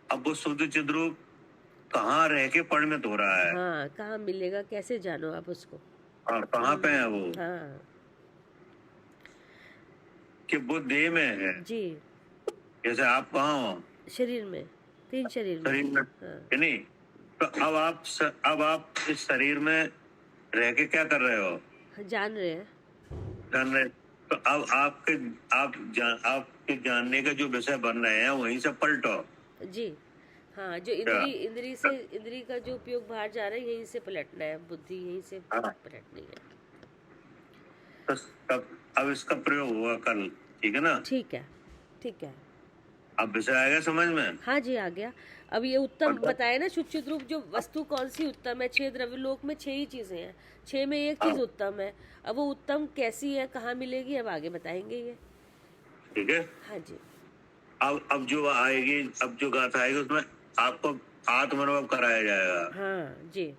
अब वो शुद्ध चिद्रूप कहाँ रह के परिणत हो रहा है, हाँ, कहाँ मिलेगा, कैसे जानो आप उसको। और कहाँ पे है वो, हाँ कि वो देह में है। जी, जैसे आप कहाँ हो, शरीर में, 3 शरीर में। शरीर में, हाँ है नहीं? तो अब आप इस शरीर में रह के क्या कर रहे हो, जान रहे हैं। जान रहे। तो अब आपके जानने का जो विषय बन रहे हैं वहीं से पलटो। जी हाँ, जो क्या? इंद्री का जो उपयोग बाहर जा रहा है यहीं से पलटना है, बुद्धि यहीं से हाँ। पलटनी है। तो अब इसका प्रयोग हुआ कल, ठीक है ना? ठीक है, ठीक है। अब विषय आएगा समझ में? हाँ जी, आ गया। अब ये उत्तम मतलब? बताया ना, शुद्ध चिद्रूप जो वस्तु कौन सी उत्तम है। 6 द्रव्य लोक में 6 ही चीजें हैं, 6 में एक चीज हाँ। उत्तम है। अब वो उत्तम कैसी है, कहाँ मिलेगी, अब आगे बताएंगे ये। ठीक है। हाँ जी, अब जो आएगी, अब जो गाथा आएगी उसमें आपको आत्मानुभव कराया जाएगा। हाँ जी,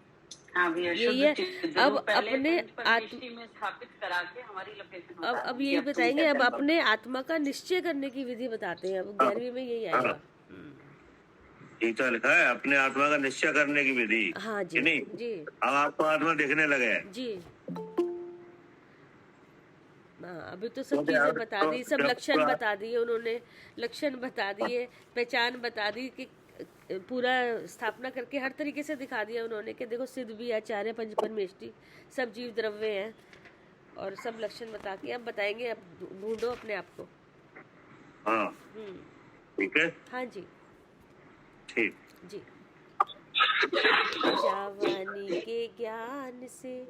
हाँ भैया, यही है। शुद्ध चिद्रूप अब पहले अपने पंचपरमेष्ठी में स्थापित करा के हमारी लोकेशन अब बता दी यही कि अब तुम बताएंगे। अब कैसे अपने आत्मा का निश्चय करने की विधि बताते हैं। अब 11वीं में यही आएगा। गीता लिखा है अपने आत्मा का निश्चय करने की विधि, हाँ जी, कि नहीं? जी अब आपको आत्मा दिखने लगे। जी। हाँ, अभी तो सब तो चीजें यार, बता तो दी, सब जब लक्षण तो बता दिए उन्होंने, लक्षण बता दिए, पहचान बता दी, कि पूरा स्थापना करके हर तरीके से दिखा दिया उन्होंने कि देखो सिद्ध भी, आचार्य, पंचपरमेष्टि सब जीव द्रव्य हैं, और सब लक्षण बता के अब बताएंगे। अब ढूंढो अपने आप को। हाँ, ठीक है, हाँ जी, ठीक। जी। जावानी के ज्ञान से